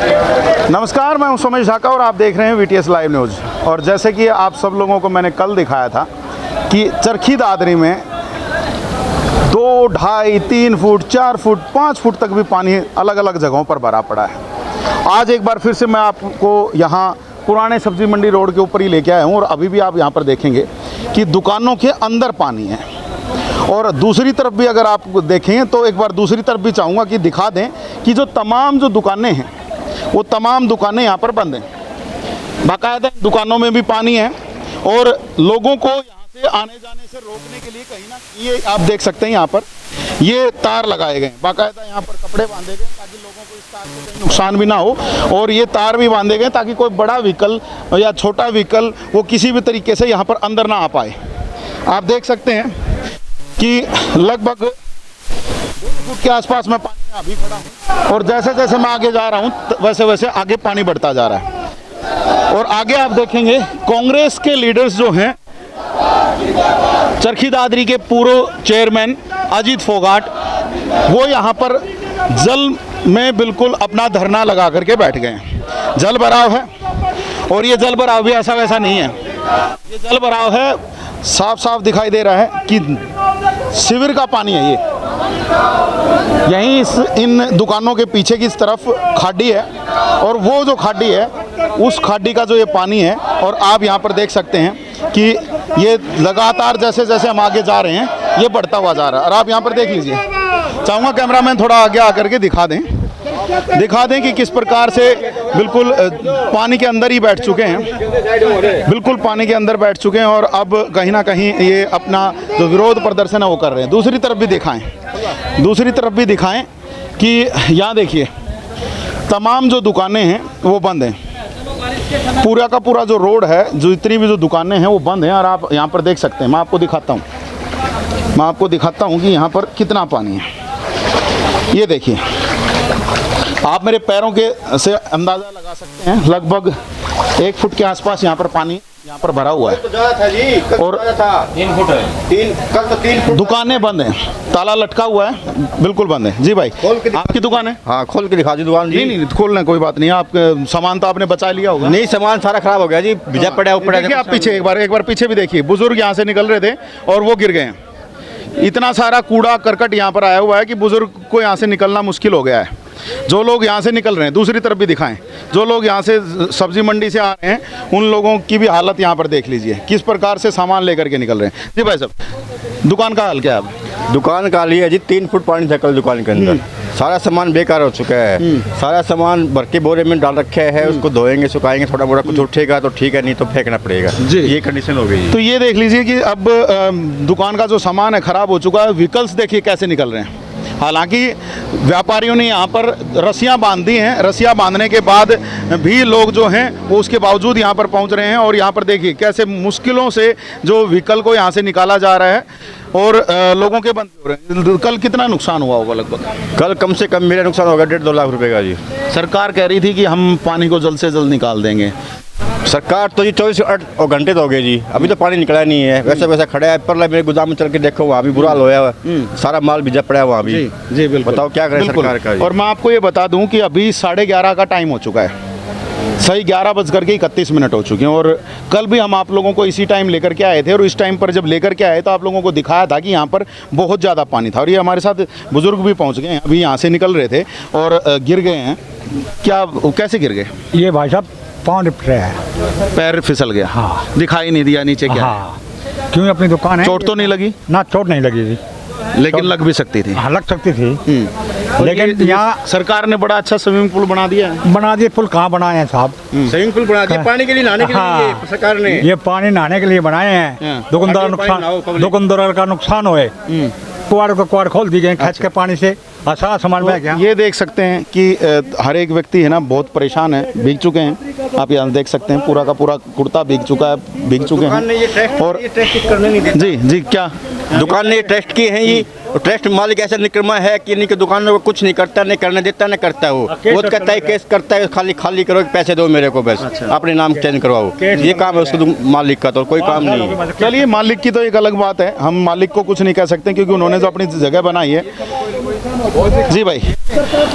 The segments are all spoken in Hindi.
नमस्कार, मैं हूं सोमेश ढाका और आप देख रहे हैं VTS लाइव न्यूज़। और जैसे कि आप सब लोगों को मैंने कल दिखाया था कि चरखी दादरी में 2, 2.5, 3 फुट, 4 फुट, 5 फुट तक भी पानी अलग अलग जगहों पर भरा पड़ा है। आज एक बार फिर से मैं आपको यहाँ पुराने सब्जी मंडी रोड के ऊपर ही लेके आया हूँ और अभी भी आप यहाँ पर देखेंगे कि दुकानों के अंदर पानी है। और दूसरी तरफ भी अगर आप देखें तो एक बार दूसरी तरफ भी चाहूँगा कि दिखा दें कि जो तमाम जो दुकानें हैं वो तमाम दुकानें यहाँ पर बंद हैं। बाकायदा दुकानों में भी पानी है और लोगों को यहाँ से आने जाने से रोकने के लिए कहीं ना ये आप देख सकते हैं यहाँ पर ये तार लगाए गए हैं। बाकायदा यहाँ पर कपड़े बांधे गए ताकि लोगों को इस तार से कहीं नुकसान भी ना हो, और ये तार भी बांधे गए ताकि कोई बड़ा व्हीकल या छोटा व्हीकल वो किसी भी तरीके से यहाँ पर अंदर ना आ पाए। आप देख सकते हैं कि लगभग 2 फुट के आसपास मैं पानी में अभी खड़ा हूँ और जैसे जैसे मैं आगे जा रहा हूँ वैसे वैसे आगे पानी बढ़ता जा रहा है। और आगे आप देखेंगे कांग्रेस के लीडर्स जो हैं, चरखी दादरी के पूर्व चेयरमैन अजीत फोगाट, वो यहाँ पर जल में बिल्कुल अपना धरना लगा करके बैठ गए हैं। जल भराव है और ये जल भराव भी ऐसा वैसा नहीं है, ये जल भराव है साफ साफ दिखाई दे रहा है कि शिविर का पानी है। ये यहीं इन दुकानों के पीछे की तरफ खाड़ी है और वो जो खाड़ी है उस खाड़ी का जो ये पानी है, और आप यहाँ पर देख सकते हैं कि ये लगातार जैसे जैसे हम आगे जा रहे हैं ये बढ़ता हुआ जा रहा है। और आप यहाँ पर देख लीजिए, चाहूँगा कैमरामैन थोड़ा आगे आकर के दिखा दें कि किस प्रकार से बिल्कुल पानी के अंदर ही बैठ चुके हैं, बिल्कुल पानी के अंदर बैठ चुके हैं और अब कहीं ना कहीं ये अपना जो विरोध प्रदर्शन है वो कर रहे हैं। दूसरी तरफ भी दिखाएं कि यहाँ देखिए तमाम जो दुकानें हैं वो बंद हैं। पूरा का पूरा जो रोड है, जो इतनी भी जो दुकानें हैं वो बंद हैं। और आप यहाँ पर देख सकते हैं, मैं आपको दिखाता हूँ कि यहाँ पर कितना पानी है। ये देखिए, आप मेरे पैरों के से अंदाज़ा लगा सकते हैं, लगभग 1 फुट के आसपास यहाँ पर पानी यहाँ पर भरा हुआ है। और 3 फुट है, दुकानें बंद हैं, ताला लटका हुआ है, बिल्कुल बंद है। जी भाई, आपकी दुकान है? हाँ, खोल के दिखा दी दुकान जी। नहीं खोलना कोई बात नहीं, आप सामान तो आपने बचा लिया होगा। नहीं, सामान सारा खराब हो गया जी, भिजा पड़ा ऊपर। देखिए आप पीछे एक बार पीछे भी देखिए, बुजुर्ग यहाँ से निकल रहे थे और वो गिर गए हैं। इतना सारा कूड़ा करकट यहाँ पर आया हुआ है कि बुजुर्ग को यहाँ से निकलना मुश्किल हो गया है। जो लोग यहाँ से निकल रहे हैं, दूसरी तरफ भी दिखाएं, जो लोग यहाँ से सब्जी मंडी से आ रहे हैं उन लोगों की भी हालत यहाँ पर देख लीजिए, किस प्रकार से सामान लेकर के निकल रहे हैं। जी भाई साहब, दुकान का हाल क्या है? दुकान का लिया जी, 3 फुट पानी था कल दुकान के अंदर। सारा सामान बेकार हो चुका है, सारा सामान भर के बोरे में डाल रखे है। उसको धोएंगे, सुखाएंगे, थोड़ा मोड़ा कुछ उठेगा तो ठीक है, नहीं तो फेंकना पड़ेगा जी। ये कंडीशन हो गई। तो ये देख लीजिए कि अब दुकान का जो सामान है खराब हो चुका है। व्हीकल्स देखिए कैसे निकल रहे हैं। हालांकि व्यापारियों ने यहाँ पर रस्सियाँ बांध दी हैं, रस्सियाँ बांधने के बाद भी लोग जो हैं वो उसके बावजूद यहाँ पर पहुँच रहे हैं। और यहाँ पर देखिए कैसे मुश्किलों से जो व्हीकल को यहाँ से निकाला जा रहा है और लोगों के बंद हो रहे हैं। कल कितना नुकसान हुआ होगा? लगभग कल कम से कम मेरा नुकसान होगा 1.5-2 लाख रुपए का जी। सरकार कह रही थी कि हम पानी को जल्द से जल्द निकाल देंगे। सरकार तो जी 24 घंटे तो हो गए जी, अभी तो पानी निकला नहीं है। वैसा वैसा खड़ा है, पर मेरे गोदाम में चल के देखो, वहाँ भी बुरा हाल होया है, सारा माल भिजा पड़ा है वहाँ भी। जी बिल्कुल, बताओ क्या करें सरकार का। और मैं आपको ये बता दूं कि अभी 11:30 का टाइम हो चुका है, सही 11:31 हो चुके हैं। और कल भी हम आप लोगों को इसी टाइम लेकर के आए थे और इस टाइम पर जब लेकर के आए तो आप लोगों को दिखाया था कि यहाँ पर बहुत ज़्यादा पानी था। और ये हमारे साथ बुजुर्ग भी पहुँच गए हैं, अभी यहाँ से निकल रहे थे और गिर गए हैं। क्या, कैसे गिर गए? ये भाई साहब पाँव निपट रहे हैं, पैर फिसल गया। हाँ, दिखाई नहीं दिया नीचे क्या? हाँ, क्यों अपनी दुकान है। चोट तो नहीं लगी? ना, चोट नहीं लगी जी, लेकिन लग भी सकती थी। हाँ, लग सकती थी। लेकिन यहाँ सरकार ने बड़ा अच्छा स्विमिंग पूल बना दिया है। बना दिए, पुल कहाँ बनाए हैं साहब? स्विमिंग पूल बना दिया पानी के लिए, नहाने के लिए सरकार ने। ये पानी नहाने के लिए बनाए हैं, दुकानदार का नुकसान होए, कुआड़ खोल दी गए खच के पानी से, सारा सामान बह गया। ये देख सकते हैं कि हर एक व्यक्ति है ना बहुत परेशान है, भीग चुके हैं। आप यहाँ देख सकते हैं पूरा का पूरा कुर्ता भीग चुके हैं। और ये टेस्ट करने नहीं देते। जी क्या दुकान ने टेस्ट किए हैं ये, ट्रस्ट मालिक ऐसा निकम्मा है कि इनकी दुकानों को कुछ नहीं करता, नहीं करने देता, नहीं करता वो तो कहता है केस करता है, खाली खाली करो, पैसे दो मेरे को, बस अपने नाम चेंज करवाओ, ये काम है उसको मालिक का, तो कोई काम नहीं है। चलिए, मालिक की तो एक अलग बात है, हम मालिक को कुछ नहीं कह सकते क्योंकि उन्होंने जो अपनी जगह बनाई है। जी भाई,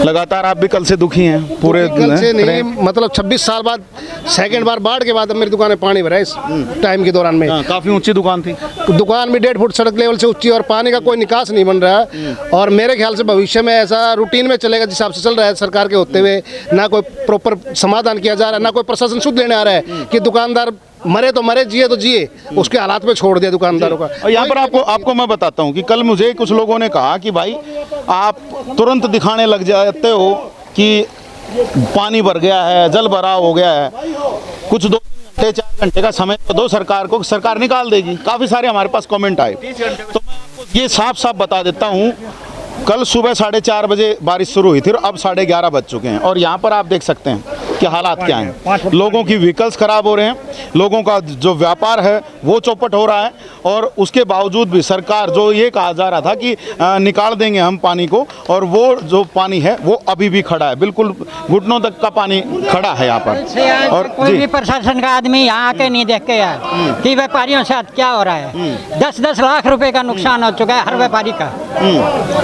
लगातार आप भी कल से दुखी हैं पूरे कल से नहीं, मतलब 26 साल बाद सेकंड बार बाढ़ के बाद अब मेरी दुकान में पानी भरा है इस टाइम के दौरान में। काफी ऊंची दुकान थी, दुकान भी 1.5 फुट सड़क लेवल से ऊंची और पानी का कोई निकास नहीं बन रहा है। और मेरे ख्याल से भविष्य में ऐसा रूटीन में चलेगा जिस हिसाब से चल रहा है सरकार के होते हुए, ना कोई प्रॉपर समाधान किया जा रहा है, ना कोई प्रशासन सुध लेने आ रहा है कि दुकानदार मरे तो मरे, जिए तो जिए, उसके हालात में छोड़ दिया दुकानदारों का। और यहाँ पर आपको मैं बताता हूँ कि कल मुझे कुछ लोगों ने कहा कि भाई आप तुरंत दिखाने लग जाते हो कि पानी भर गया है, जल भराव हो गया है, कुछ 2 घंटे 4 घंटे का समय तो दो सरकार को, सरकार निकाल देगी। काफ़ी सारे हमारे पास कमेंट आए, तो मैं आपको ये साफ साफ बता देता हूँ, कल सुबह 4:30 बजे बारिश शुरू हुई थी और अब 11:30 बज चुके हैं और यहाँ पर आप देख सकते हैं कि हालात क्या हैं। लोगों की व्हीकल्स खराब हो रहे हैं, लोगों का जो व्यापार है वो चौपट हो रहा है और उसके बावजूद भी सरकार, जो ये कहा जा रहा था कि निकाल देंगे हम पानी को, और वो जो पानी है वो अभी भी खड़ा है, बिल्कुल घुटनों तक का पानी खड़ा है यहाँ पर। और कोई भी प्रशासन का आदमी यहाँ आके नहीं देख के आया कि व्यापारियों से क्या हो रहा है। 10-10 लाख रुपए का नुकसान हो चुका है हर व्यापारी का।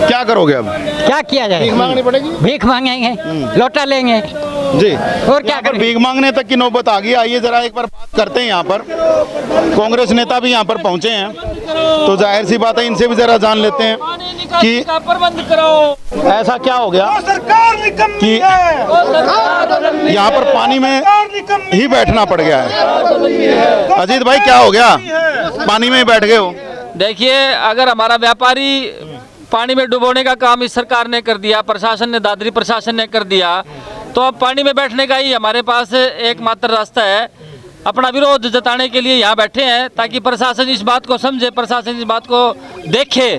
क्या करोगे अब? क्या किया जाए? भीख मांगनी पड़ेगी, भीख मांगेंगे, लोटा लेंगे जी, और क्या पर भीख मांगने तक की नौबत आ गई। आइए जरा एक बार बात करते हैं, यहाँ पर कांग्रेस नेता भी यहाँ पर पहुंचे हैं, तो जाहिर सी बात है इनसे भी जरा जान लेते हैं कि प्रबंध करो, ऐसा क्या हो गया कि यहाँ पर पानी में ही बैठना पड़ गया है। अजीत भाई, क्या हो गया, पानी में ही बैठ गए हो? देखिए, अगर हमारा व्यापारी पानी में डुबोने का काम इस सरकार ने कर दिया, प्रशासन ने, दादरी प्रशासन ने कर दिया, तो अब पानी में बैठने का ही हमारे पास एकमात्र रास्ता है। अपना विरोध जताने के लिए यहाँ बैठे हैं ताकि प्रशासन इस बात को समझे, प्रशासन इस बात को देखे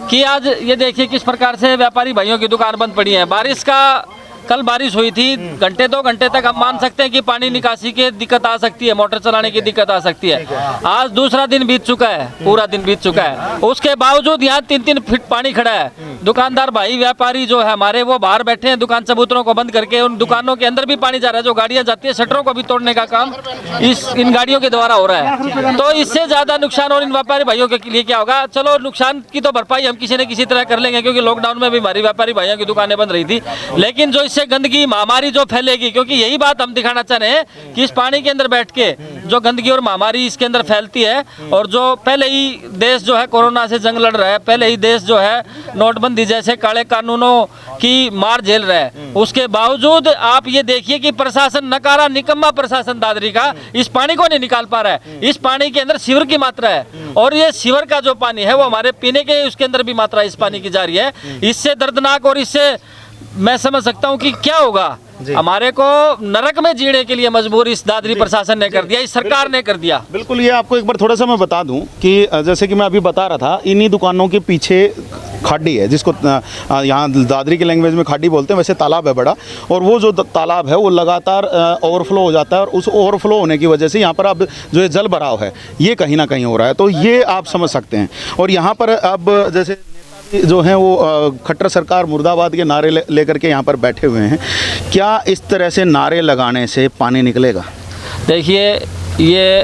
कि आज ये देखिए किस प्रकार से व्यापारी भाइयों की दुकान बंद पड़ी है। बारिश का, कल बारिश हुई थी, घंटे 2 घंटे तक हम मान सकते हैं कि पानी निकासी की दिक्कत आ सकती है, मोटर चलाने की दिक्कत आ सकती है। आज दूसरा दिन बीत चुका है, पूरा दिन बीत चुका है, उसके बावजूद यहाँ 3-3 फीट पानी खड़ा है। दुकानदार भाई, व्यापारी जो है हमारे, वो बाहर बैठे हैं दुकान चबूतरों को बंद करके, उन दुकानों के अंदर भी पानी जा रहा है। जो गाड़ियाँ जाती है शटरों को भी तोड़ने का काम इन गाड़ियों के द्वारा हो रहा है। तो इससे ज़्यादा नुकसान और इन व्यापारी भाइयों के लिए क्या होगा? चलो, नुकसान की तो भरपाई हम किसी न किसी तरह कर लेंगे, क्योंकि लॉकडाउन में भी हमारी व्यापारी भाइयों की दुकानें बंद रही थी। लेकिन जो इससे गंदगी, महामारी जो फैलेगी, क्योंकि यही बात हम दिखाना चाह रहे हैं कि इस पानी के अंदर बैठ के जो गंदगी और महामारी इसके अंदर फैलती है, और जो पहले ही देश जो है कोरोना से जंग लड़ रहा है, पहले ही देश जो है नोटबंदी जैसे काले कानूनों की मार झेल रहा है, उसके बावजूद आप ये देखिए कि प्रशासन नकारा, निकम्मा प्रशासन दादरी का इस पानी को नहीं निकाल पा रहा है। इस पानी के अंदर सीवर की मात्रा है और ये सीवर का जो पानी है वो हमारे पीने के, उसके अंदर भी मात्रा इस पानी की जा रही है। इससे दर्दनाक, और इससे मैं समझ सकता हूँ कि क्या होगा। हमारे को नरक में जीने के लिए मजबूर इस दादरी प्रशासन ने कर दिया, इस सरकार ने कर दिया। बिल्कुल, ये आपको एक बार थोड़ा सा मैं बता दूं कि जैसे कि मैं अभी बता रहा था, इन्हीं दुकानों के पीछे खाड़ी है, जिसको यहाँ दादरी की लैंग्वेज में खाड़ी बोलते हैं, वैसे तालाब है बड़ा, और वो जो तालाब है वो लगातार ओवरफ्लो हो जाता है, और उस ओवरफ्लो होने की वजह से यहाँ पर अब जो है जल भराव है ये कहीं ना कहीं हो रहा है, तो ये आप समझ सकते हैं। और यहाँ पर अब जैसे जो हैं वो खट्टर सरकार मुर्दाबाद के नारे लेकर के यहाँ पर बैठे हुए हैं, क्या इस तरह से नारे लगाने से पानी निकलेगा? देखिए, ये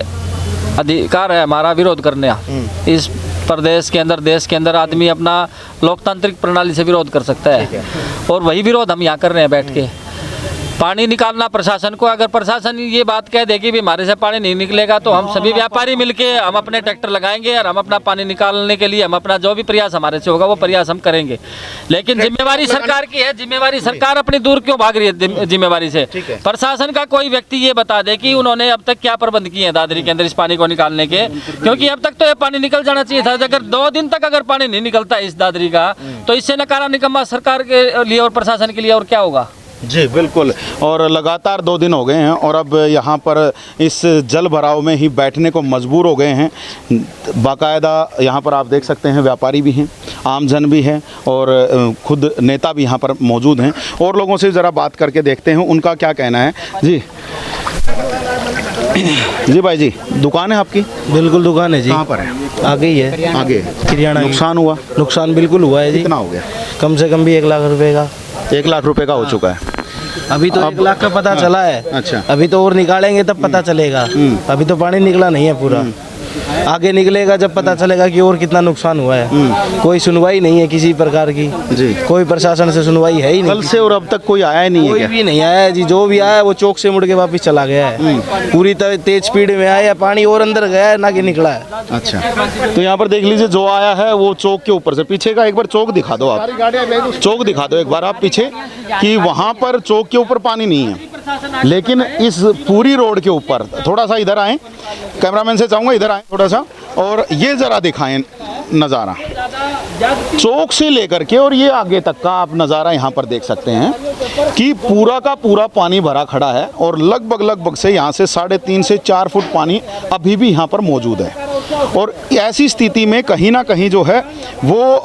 अधिकार है हमारा विरोध करने का। इस प्रदेश के अंदर, देश के अंदर आदमी अपना लोकतांत्रिक प्रणाली से विरोध कर सकता है, और वही विरोध हम यहाँ कर रहे हैं बैठ के। पानी निकालना प्रशासन को, अगर प्रशासन ये बात कह दे कि भी हमारे से पानी नहीं निकलेगा, तो हम सभी व्यापारी मिलके हम अपने ट्रैक्टर लगाएंगे और हम अपना पानी निकालने के लिए हम अपना जो भी प्रयास हमारे से होगा वो प्रयास हम करेंगे। लेकिन जिम्मेवारी सरकार की है, जिम्मेवारी सरकार अपनी दूर क्यों भाग रही है जिम्मेवारी से? प्रशासन का कोई व्यक्ति ये बता दे कि उन्होंने अब तक क्या प्रबंध किए हैं दादरी के अंदर इस पानी को निकालने के, क्योंकि अब तक तो ये पानी निकल जाना चाहिए था। अगर 2 दिन तक अगर पानी नहीं निकलता इस दादरी का, तो इससे नकारा निकम्मा सरकार के लिए और प्रशासन के लिए और क्या होगा? जी बिल्कुल, और लगातार 2 दिन हो गए हैं और अब यहाँ पर इस जल भराव में ही बैठने को मजबूर हो गए हैं। बाकायदा यहाँ पर आप देख सकते हैं व्यापारी भी हैं, आमजन भी है, और खुद नेता भी यहाँ पर मौजूद हैं, और लोगों से ज़रा बात करके देखते हैं उनका क्या कहना है। जी, जी भाई जी, दुकान है आपकी? बिल्कुल दुकान है जी। कहाँ पर है? आगे ही है, आगे। किराना की। नुकसान हुआ? नुकसान बिल्कुल हुआ है जी। कितना हो गया? कम से कम भी 1 लाख रुपए का। 1 लाख रुपए का हो चुका है। अभी तो 1 लाख का पता चला है। अच्छा। अभी तो और निकालेंगे तब पता चलेगा। अभी तो पानी निकला नहीं है पूरा। आगे निकलेगा जब पता चलेगा कि और कितना नुकसान हुआ है। कोई सुनवाई नहीं है किसी प्रकार की जी। कोई प्रशासन से सुनवाई है ही नहीं। कल से और अब तक कोई आया ही नहीं है कोई क्या? भी नहीं आया है जी। जो भी आया है वो चौक से मुड़ के वापस चला गया है। पूरी तरह तेज स्पीड में आया, पानी और अंदर गया है ना कि निकला है। अच्छा, तो यहाँ पर देख लीजिए जो आया है वो चौक के ऊपर से। पीछे का एक बार चौक दिखा दो आप, चौक दिखा दो एक बार आप पीछे, कि वहाँ पर चौक के ऊपर पानी नहीं है, लेकिन इस पूरी रोड के ऊपर, थोड़ा सा इधर आए, कैमरामैन से चाहूँगा इधर आए थोड़ा सा, और ये ज़रा दिखाएं नज़ारा चौक से लेकर के और ये आगे तक का आप नज़ारा यहाँ पर देख सकते हैं कि पूरा का पूरा पानी भरा खड़ा है और लगभग से यहाँ से 3.5 से 4 फुट पानी अभी भी यहाँ पर मौजूद है। और ऐसी स्थिति में कहीं ना कहीं जो है वो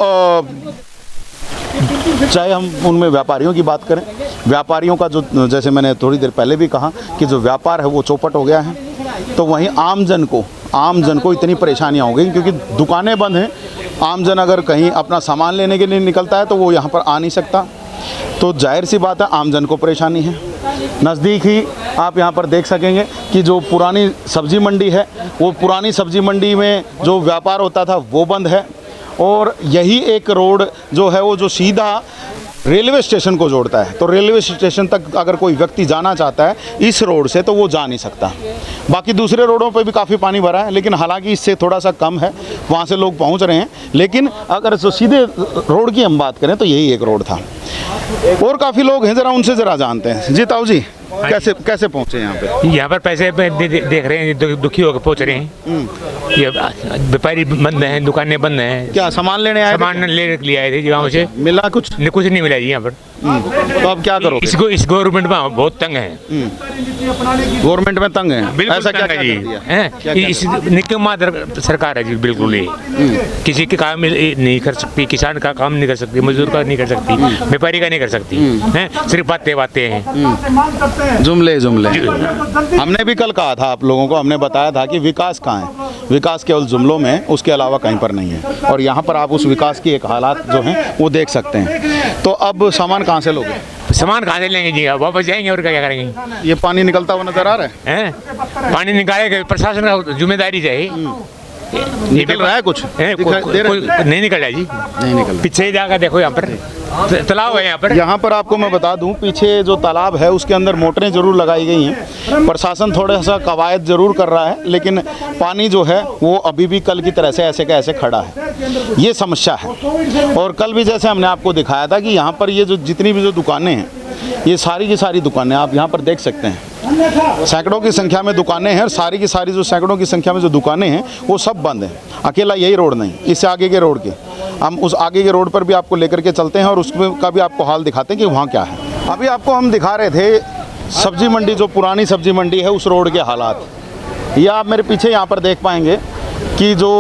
चाहे हम उनमें व्यापारियों की बात करें, व्यापारियों का जो, जैसे मैंने थोड़ी देर पहले भी कहा कि जो व्यापार है वो चौपट हो गया है, तो वहीं आम जन को इतनी परेशानियां हो गई क्योंकि दुकानें बंद हैं। आम जन अगर कहीं अपना सामान लेने के लिए निकलता है तो वो यहाँ पर आ नहीं सकता, तो जाहिर सी बात है आम जन को परेशानी है। नज़दीक ही आप यहाँ पर देख सकेंगे कि जो पुरानी सब्जी मंडी है, वो पुरानी सब्जी मंडी में जो व्यापार होता था वो बंद है, और यही एक रोड जो है वो जो सीधा रेलवे स्टेशन को जोड़ता है, तो रेलवे स्टेशन तक अगर कोई व्यक्ति जाना चाहता है इस रोड से तो वो जा नहीं सकता। बाकी दूसरे रोडों पे भी काफ़ी पानी भरा है, लेकिन हालांकि इससे थोड़ा सा कम है, वहाँ से लोग पहुँच रहे हैं, लेकिन अगर जो सीधे रोड की हम बात करें तो यही एक रोड था। और काफ़ी लोग हैं, ज़रा उनसे ज़रा जानते हैं। जी ताऊ जी, कैसे पहुँचे यहाँ पे? यहाँ पर पैसे देख रहे हैं, दुखी होकर पहुँच रहे हैं। ये व्यापारी बंद हैं, दुकानें बंद हैं। क्या सामान लेने आए थे? सामान लेने के लिए आए थे जी, वहाँ से मिला कुछ? कुछ नहीं मिला जी यहाँ पर। तो अब क्या करो? इस गवर्नमेंट में बहुत तंग है। गवर्नमेंट में तंग है, बिल्कुल ऐसा क्या तंग है जी, क्या इस निकम्मा सरकार है जी, बिल्कुल ही किसी के काम नहीं कर सकती, किसान का काम नहीं कर सकती, मजदूर का नहीं कर सकती, व्यापारी का नहीं कर सकती है, सिर्फ बातें हैं, जुमले। हमने भी कल कहा था आप लोगों को, हमने बताया था कि विकास कहाँ है, विकास केवल जुमलों में है, उसके अलावा कहीं पर नहीं है। और यहाँ पर आप उस विकास की एक हालात जो हैं वो देख सकते हैं। तो अब सामान कहाँ से लोगे? सामान कहाँ से लेंगे जी, वापस जाएंगे और क्या करेंगे? ये पानी निकलता हुआ नजर आ रहा है? पानी निकालेगा, प्रशासन का जिम्मेदारी है। निकल रहा है कुछ? नहीं निकल रहा है जी, नहीं निकल। पीछे जाकर देखो, यहाँ पर तालाब है। यहाँ पर आपको मैं बता दूं, पीछे जो तालाब है उसके अंदर मोटरें जरूर लगाई गई हैं। प्रशासन थोड़ा सा कवायद जरूर कर रहा है, लेकिन पानी जो है वो अभी भी कल की तरह से ऐसे का ऐसे खड़ा है। ये समस्या है। और कल भी जैसे हमने आपको दिखाया था कि यहाँ पर ये जो जितनी भी जो दुकानें हैं, ये सारी की सारी दुकानें आप यहाँ पर देख सकते हैं, सैकड़ों की संख्या में दुकानें हैं, और सारी की सारी जो सैकड़ों की संख्या में जो दुकानें हैं वो सब बंद हैं। अकेला यही रोड नहीं, इससे आगे के रोड के, हम उस आगे के रोड पर भी आपको लेकर के चलते हैं और उसमें का भी आपको हाल दिखाते हैं कि वहाँ क्या है। अभी आपको हम दिखा रहे थे सब्जी मंडी, जो पुरानी सब्जी मंडी है उस रोड के हालात। ये आप मेरे पीछे यहाँ पर देख पाएंगे कि जो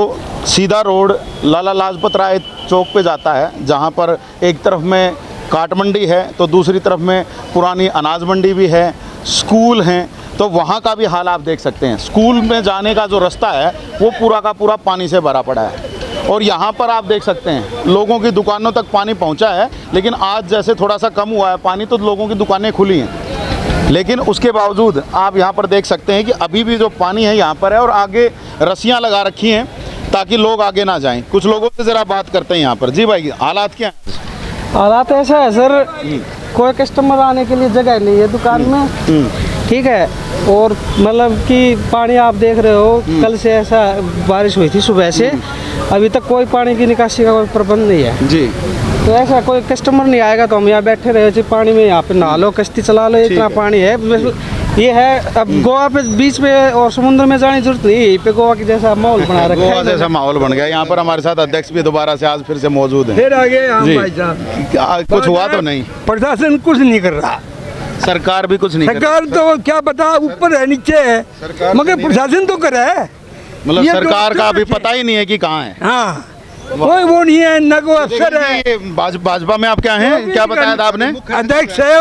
सीधा रोड लाला लाजपत राय चौक पे जाता है, जहाँ पर एक तरफ में काट मंडी है तो दूसरी तरफ में पुरानी अनाज मंडी भी है, स्कूल हैं, तो वहाँ का भी हाल आप देख सकते हैं। स्कूल में जाने का जो रास्ता है वो पूरा का पूरा पानी से भरा पड़ा है। और यहाँ पर आप देख सकते हैं लोगों की दुकानों तक पानी पहुँचा है, लेकिन आज जैसे थोड़ा सा कम हुआ है पानी तो लोगों की दुकानें खुली हैं, लेकिन उसके बावजूद आप यहाँ पर देख सकते हैं कि अभी भी जो पानी है यहाँ पर है, और आगे रस्सियाँ लगा रखी हैं ताकि लोग आगे ना जाएं। कुछ लोगों से ज़रा बात करते हैं यहाँ पर। जी भाई, हालात क्या हैं? हालात ऐसा है सर, कोई कस्टमर आने के लिए जगह नहीं है दुकान में, ठीक है। और मतलब कि पानी आप देख रहे हो, कल से ऐसा बारिश हुई थी सुबह से, अभी तक कोई पानी की निकासी का कोई प्रबंध नहीं है जी। तो ऐसा कोई कस्टमर नहीं आएगा तो हम यहाँ बैठे रहे जी, पानी में यहाँ पे नहा लो, कश्ती चला लो, इतना पानी है। ये है, अब गोवा पे बीच पे और समुद्र में जाने की जरूरत नहीं, यहीं पे गोवा की जैसा माहौल बना रखा है। गोवा जैसा माहौल बन गया। यहाँ पर हमारे साथ अध्यक्ष भी दोबारा से आज फिर से मौजूद है। फिर आगे भाई साहब, कुछ हुआ तो नहीं? प्रशासन कुछ नहीं कर रहा, सरकार भी कुछ नहीं कर सरकार तो क्या पता ऊपर है नीचे है, मगर प्रशासन तो कर रहा है। मतलब सरकार का अभी पता ही नहीं है कि कहाँ है। हाँ, कोई वो नहीं है, न कोई अफसर है। भाजपा में आप क्या हैं, क्या बताया था आपने? अध्यक्ष है,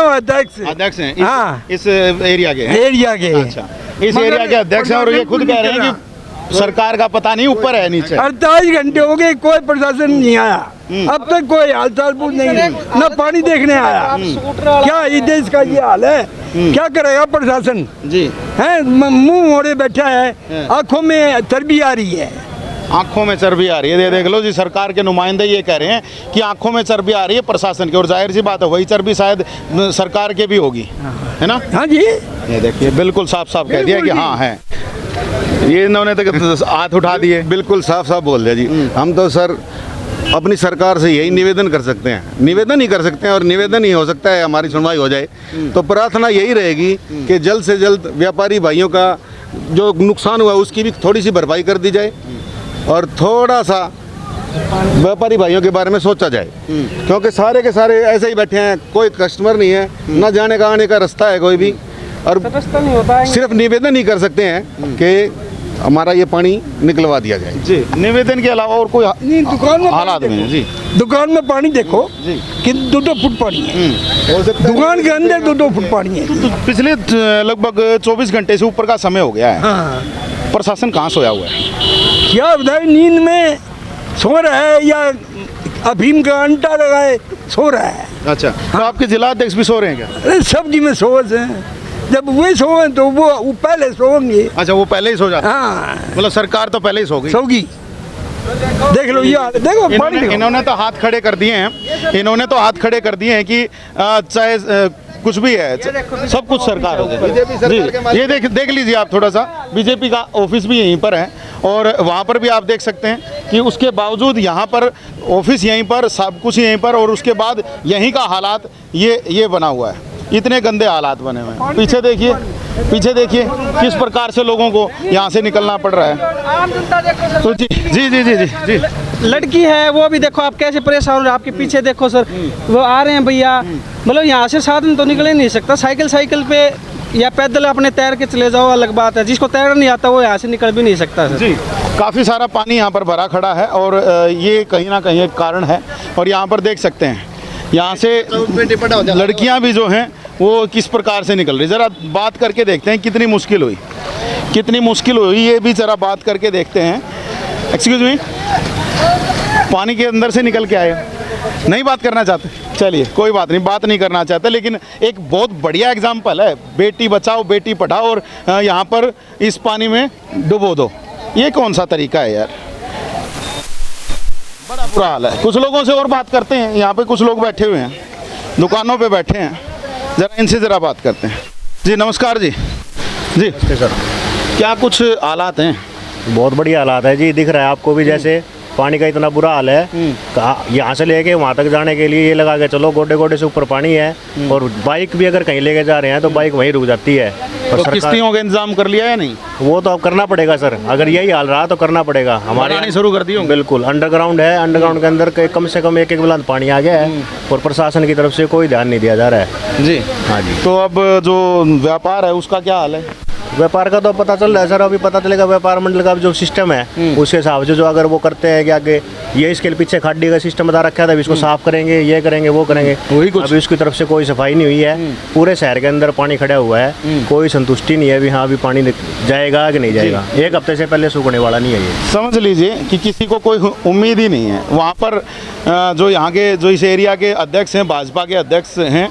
अध्यक्ष हैं हाँ, इस एरिया के एरिया के। अच्छा, इस एरिया के अध्यक्ष हैं और ये खुद कह रहे हैं कि सरकार का पता नहीं ऊपर है नीचे। 48 घंटे हो गए कोई प्रशासन नहीं आया, अब तक कोई हालचाल पूछ नहीं, न पानी देखने आया। क्या ये देश का ये हाल है? क्या करेगा प्रशासन जी है? मुंह मोड़े बैठा है, आंखों में चर्बी आ रही है। आंखों में चर्बी आ रही है, ये देख लो जी, सरकार के नुमाइंदे ये कह रहे हैं कि आंखों में चर्बी आ रही है प्रशासन की, और जाहिर सी बात है वही चर्बी शायद सरकार के भी होगी, है ना? हाँ जी, ये देखिए बिल्कुल साफ साफ कह दिया कि हाँ है। ये इन्होंने तो हाथ उठा दिए, बिल्कुल साफ साफ बोल दिया जी। हम तो सर अपनी सरकार से यही निवेदन कर सकते हैं, निवेदन ही कर सकते हैं, और निवेदन ही हो सकता है हमारी सुनवाई हो जाए। तो प्रार्थना यही रहेगी कि जल्द से जल्द व्यापारी भाइयों का जो नुकसान हुआ उसकी भी थोड़ी सी भरपाई कर दी जाए, और थोड़ा सा व्यापारी भाइयों के बारे में सोचा जाए, क्योंकि सारे के सारे ऐसे ही बैठे हैं, कोई कस्टमर नहीं है, ना जाने का आने का रास्ता है कोई भी, और रास्ता नहीं होता है। सिर्फ निवेदन ही कर सकते हैं कि हमारा ये पानी निकलवा दिया जाए जी। निवेदन के अलावा और कोई नहीं, दुकान में हालात में है जी। दुकान में पानी देखो कि 2-2 फुट पानी है, दुकान के अंदर 2-2 फुट पानी है। तो पिछले लगभग 24 घंटे से ऊपर का समय हो गया है, हाँ, प्रशासन कहाँ सोया हुआ है? क्या बताए, नींद में सो रहा है या अफीम का अंटा लगाए सो रहा है। अच्छा, तो आपके जिला अध्यक्ष भी सो रहे हैं क्या? अरे सब्जी में सोच है, जब वे सोए तो वो पहले सोएंगे। अच्छा, वो पहले ही सो जाते हैं? हाँ, मतलब सरकार तो पहले ही सो गई। सोगी। देख लो ये, देखो पानी देखो। इन्होंने तो हाथ खड़े कर दिए हैं, इन्होंने तो हाथ खड़े कर दिए हैं कि चाहे कुछ भी है, सब कुछ सरकार हो गई जी। ये देख लीजिए आप, थोड़ा सा बीजेपी का ऑफिस भी यहीं पर है, और वहाँ पर भी आप देख सकते हैं कि उसके बावजूद यहाँ पर ऑफिस यहीं पर, सब कुछ यहीं पर, और उसके बाद यहीं का हालात ये बना हुआ है। इतने गंदे हालात बने हुए हैं। पीछे देखिए किस प्रकार से लोगों को यहाँ से निकलना पड़ रहा है। तो जी जी जी जी जी जी लड़की है वो भी देखो आप कैसे परेशान हो रहे हैं। आपके पीछे देखो सर, वो आ रहे हैं भैया, मतलब यहाँ से साधन तो निकल ही नहीं सकता। साइकिल पे या पैदल अपने तैर के चले जाओ अलग बात है, जिसको तैरना नहीं आता वो यहाँ से निकल भी नहीं सकता सर जी। काफ़ी सारा पानी यहाँ पर भरा खड़ा है, और ये कहीं ना कहीं एक कारण है। और यहाँ पर देख सकते हैं, यहाँ से लड़कियाँ भी जो हैं वो किस प्रकार से निकल रही। ज़रा बात करके देखते हैं कितनी मुश्किल हुई, ये भी ज़रा बात करके देखते हैं। एक्सक्यूज मी, पानी के अंदर से निकल के आए, नहीं बात करना चाहते? चलिए कोई बात नहीं, बात नहीं करना चाहते, लेकिन एक बहुत बढ़िया एग्जाम्पल है, बेटी बचाओ बेटी पढ़ाओ, और यहाँ पर इस पानी में डुबो दो। ये कौन सा तरीका है यार, बड़ा बुरा हाल है। कुछ लोगों से और बात करते हैं, यहाँ पे कुछ लोग बैठे हुए हैं, दुकानों पे बैठे हैं, ज़रा इनसे ज़रा बात करते हैं। जी नमस्कार जी। जी सर, क्या कुछ हालात हैं? बहुत बढ़िया हालात है जी, दिख रहा है आपको भी, जैसे पानी का इतना बुरा हाल है। यहाँ से लेके वहाँ तक जाने के लिए ये लगा के चलो गोडे गोडे से ऊपर पानी है, और बाइक भी अगर कहीं लेके जा रहे हैं तो बाइक वहीं रुक जाती है। तो किश्तियों का इंतजाम कर लिया या नहीं? वो तो अब करना पड़ेगा सर, अगर यही हाल रहा तो करना पड़ेगा। हमारे शुरू कर दी होंगी? बिल्कुल, अंडरग्राउंड है, अंडरग्राउंड के अंदर कम से कम 1-1 बुलंद पानी आ गया है, और प्रशासन की तरफ से कोई ध्यान नहीं दिया जा रहा है जी। हाँ जी। तो अब जो व्यापार है उसका क्या हाल है? व्यापार का तो पता चल रहा है सर, अभी पता चलेगा व्यापार मंडल का जो सिस्टम है उसके हिसाब से, जो अगर वो करते हैं कि आगे ये इसके पीछे खाडी का सिस्टम बता रखा था, इसको साफ करेंगे, ये करेंगे, वो करेंगे, वही कुछ। अभी उसकी तरफ से कोई सफाई नहीं हुई है। पूरे शहर के अंदर पानी खड़ा हुआ है, कोई संतुष्टि नहीं है भी हाँ अभी पानी जाएगा कि नहीं जाएगा। 1 हफ्ते से पहले सूखने वाला नहीं है ये। समझ लीजिए कि किसी को कोई उम्मीद ही नहीं है। वहाँ पर जो यहाँ के, जो इस एरिया के अध्यक्ष हैं, भाजपा के अध्यक्ष हैं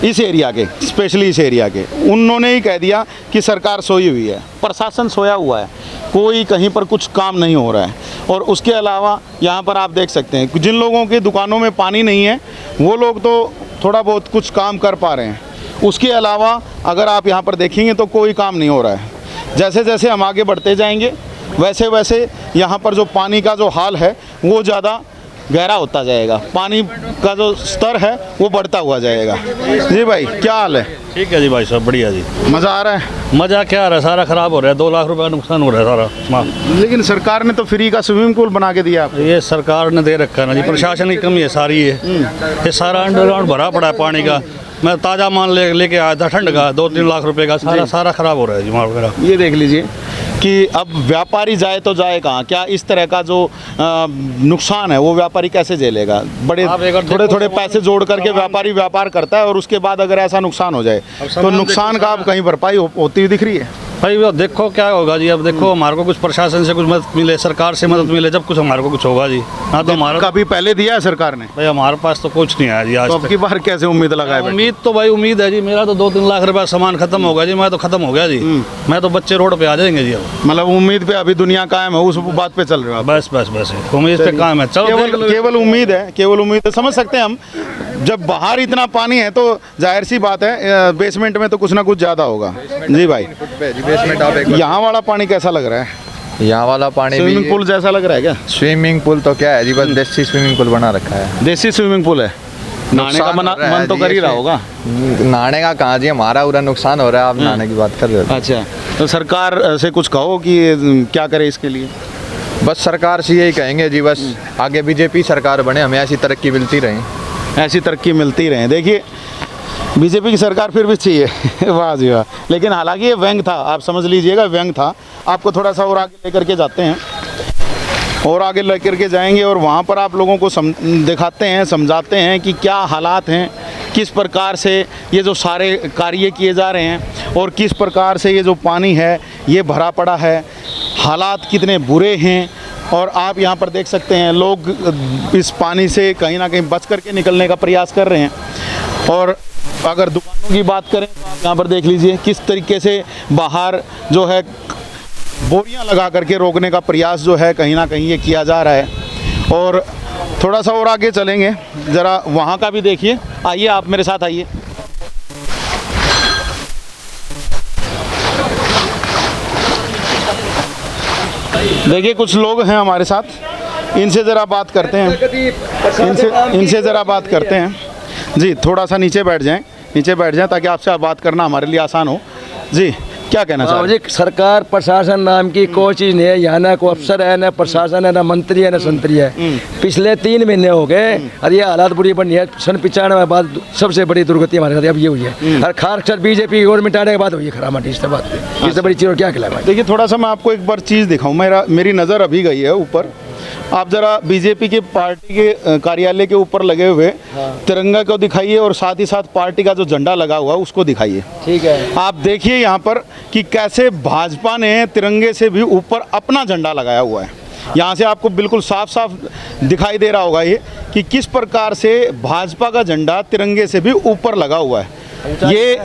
इस एरिया के, स्पेशली इस एरिया के, उन्होंने ही कह दिया कि सरकार सोई हुई है, प्रशासन सोया हुआ है, कोई कहीं पर कुछ काम नहीं हो रहा है। और उसके अलावा यहाँ पर आप देख सकते हैं जिन लोगों की दुकानों में पानी नहीं है वो लोग तो थोड़ा बहुत कुछ काम कर पा रहे हैं, उसके अलावा अगर आप यहाँ पर देखेंगे तो कोई काम नहीं हो रहा है। जैसे जैसे हम आगे बढ़ते जाएंगे वैसे वैसे यहाँ पर जो पानी का जो हाल है वो ज़्यादा गहरा होता जाएगा, पानी का जो स्तर है वो बढ़ता हुआ जाएगा। जी भाई क्या हाल है? ठीक है जी भाई साहब, बढ़िया जी। मज़ा आ रहा है? मज़ा क्या आ रहा है, सारा ख़राब हो रहा है, 2 लाख रुपए का नुकसान हो रहा है सारा। लेकिन सरकार ने तो फ्री का स्विमिंग पूल बना के दिया आपको। ये सरकार ने दे रखा है ना जी, प्रशासन की कमी है सारी ये सारा अंडरग्राउंड भरा पड़ा है पानी का। मैं ताज़ा माल लेके आया था ठंड का, 2-3 लाख रुपए का, सारा ख़राब हो रहा है जी माल वगैरह। ये देख लीजिए कि अब व्यापारी जाए तो जाए कहाँ? क्या इस तरह का जो नुकसान है वो व्यापारी कैसे झेलेगा? बड़े थोड़े थोड़े पैसे जोड़ करके व्यापारी व्यापार करता है, और उसके बाद अगर ऐसा नुकसान हो जाए तो नुकसान का अब कहीं भरपाई होती हुई दिख रही है? भाई वो देखो क्या होगा जी। अब देखो हमारे को कुछ प्रशासन से कुछ मदद मिले, सरकार से मदद मिले, जब कुछ हमारे को कुछ होगा जी। हाँ तो हमारा कभी पहले दिया है सरकार ने? भाई हमारे पास तो कुछ नहीं आया जी आज तो अब की बार कैसे उम्मीद लगाए? उम्मीद तो भाई उम्मीद है जी। मेरा तो 2-3 लाख रुपया सामान खत्म होगा जी। मैं तो खत्म हो गया जी। मैं तो बच्चे रोड पे आ जाएंगे जी। अब मतलब उम्मीद पे अभी दुनिया कायम है, उस बात पे चल रहे हो? बस बस बस उम्मीद पे काम है। चलो केवल उम्मीद है, केवल उम्मीद है। समझ सकते हैं हम, जब बाहर इतना पानी है तो जाहिर सी बात है बेसमेंट में तो कुछ ना कुछ ज़्यादा होगा। जी भाई, यहाँ वाला पानी कैसा लग रहा है? यहाँ वाला पानी स्विमिंग पूल जैसा लग रहा है क्या? स्विमिंग पूल तो क्या है जी, बस देसी स्विमिंग पूल बना रखा है। देसी स्विमिंग पूल है, नहाने का मन तो कर ही रहा होगा। नहाने का कहाँ जी, हमारा पूरा नुकसान हो रहा है। आप नहाने की बात कर रहे हो? अच्छा, तो सरकार से कुछ कहो कि क्या करे इसके लिए? बस सरकार से यही कहेंगे जी, बस आगे बीजेपी सरकार बने, हमें ऐसी तरक्की मिलती रहे, ऐसी तरक्की मिलती रहे। देखिए बीजेपी की सरकार फिर भी चाहिए वाह जी वाह। लेकिन हालांकि ये व्यंग था, आप समझ लीजिएगा व्यंग था। आपको थोड़ा सा और आगे लेकर के जाते हैं, और आगे लेकर के जाएंगे और वहाँ पर आप लोगों को दिखाते हैं, समझाते हैं कि क्या हालात हैं, किस प्रकार से ये जो सारे कार्य किए जा रहे हैं और किस प्रकार से ये जो पानी है ये भरा पड़ा है, हालात कितने बुरे हैं। और आप यहाँ पर देख सकते हैं लोग इस पानी से कहीं ना कहीं बच करके निकलने का प्रयास कर रहे हैं। और अगर दुकानों की बात करें तो आप यहाँ पर देख लीजिए किस तरीके से बाहर जो है बोरियां लगा करके रोकने का प्रयास जो है कहीं ना कहीं ये किया जा रहा है। और थोड़ा सा और आगे चलेंगे, ज़रा वहाँ का भी देखिए। आइए आप मेरे साथ आइए। देखिए कुछ लोग हैं हमारे साथ, इनसे ज़रा बात करते हैं, इनसे ज़रा बात करते हैं। जी थोड़ा सा नीचे बैठ जाएं ताकि आपसे बात करना हमारे लिए आसान हो। जी क्या कहना चाह रहे हैं? सरकार प्रशासन नाम की कोई चीज़ नहीं है यहाँ, ना कोई अफसर है, ना प्रशासन है, ना मंत्री है, ना संतरी है। पिछले 3 महीने हो गए और ये हालात बुरी बनी है। सन 95 के बाद सबसे बड़ी दुर्गति हमारे साथ अब ये हुई है। और खासकर बीजेपी गवर्नमेंट आने के बाद हुई है खराब। इससे बड़ी चीज़ और क्या खिलाए? देखिए थोड़ा सा मैं आपको एक बार चीज़ दिखाऊँ, मेरी नज़र अभी गई है ऊपर। आप ज़रा बीजेपी के पार्टी के कार्यालय के ऊपर लगे हुए तिरंगा को दिखाइए और साथ ही साथ पार्टी का जो झंडा लगा हुआ है उसको दिखाइए। ठीक है, आप देखिए यहाँ पर कि कैसे भाजपा ने तिरंगे से भी ऊपर अपना झंडा लगाया हुआ है। यहाँ से आपको बिल्कुल साफ साफ दिखाई दे रहा होगा ये कि किस प्रकार से भाजपा का झंडा तिरंगे से भी ऊपर लगा हुआ है।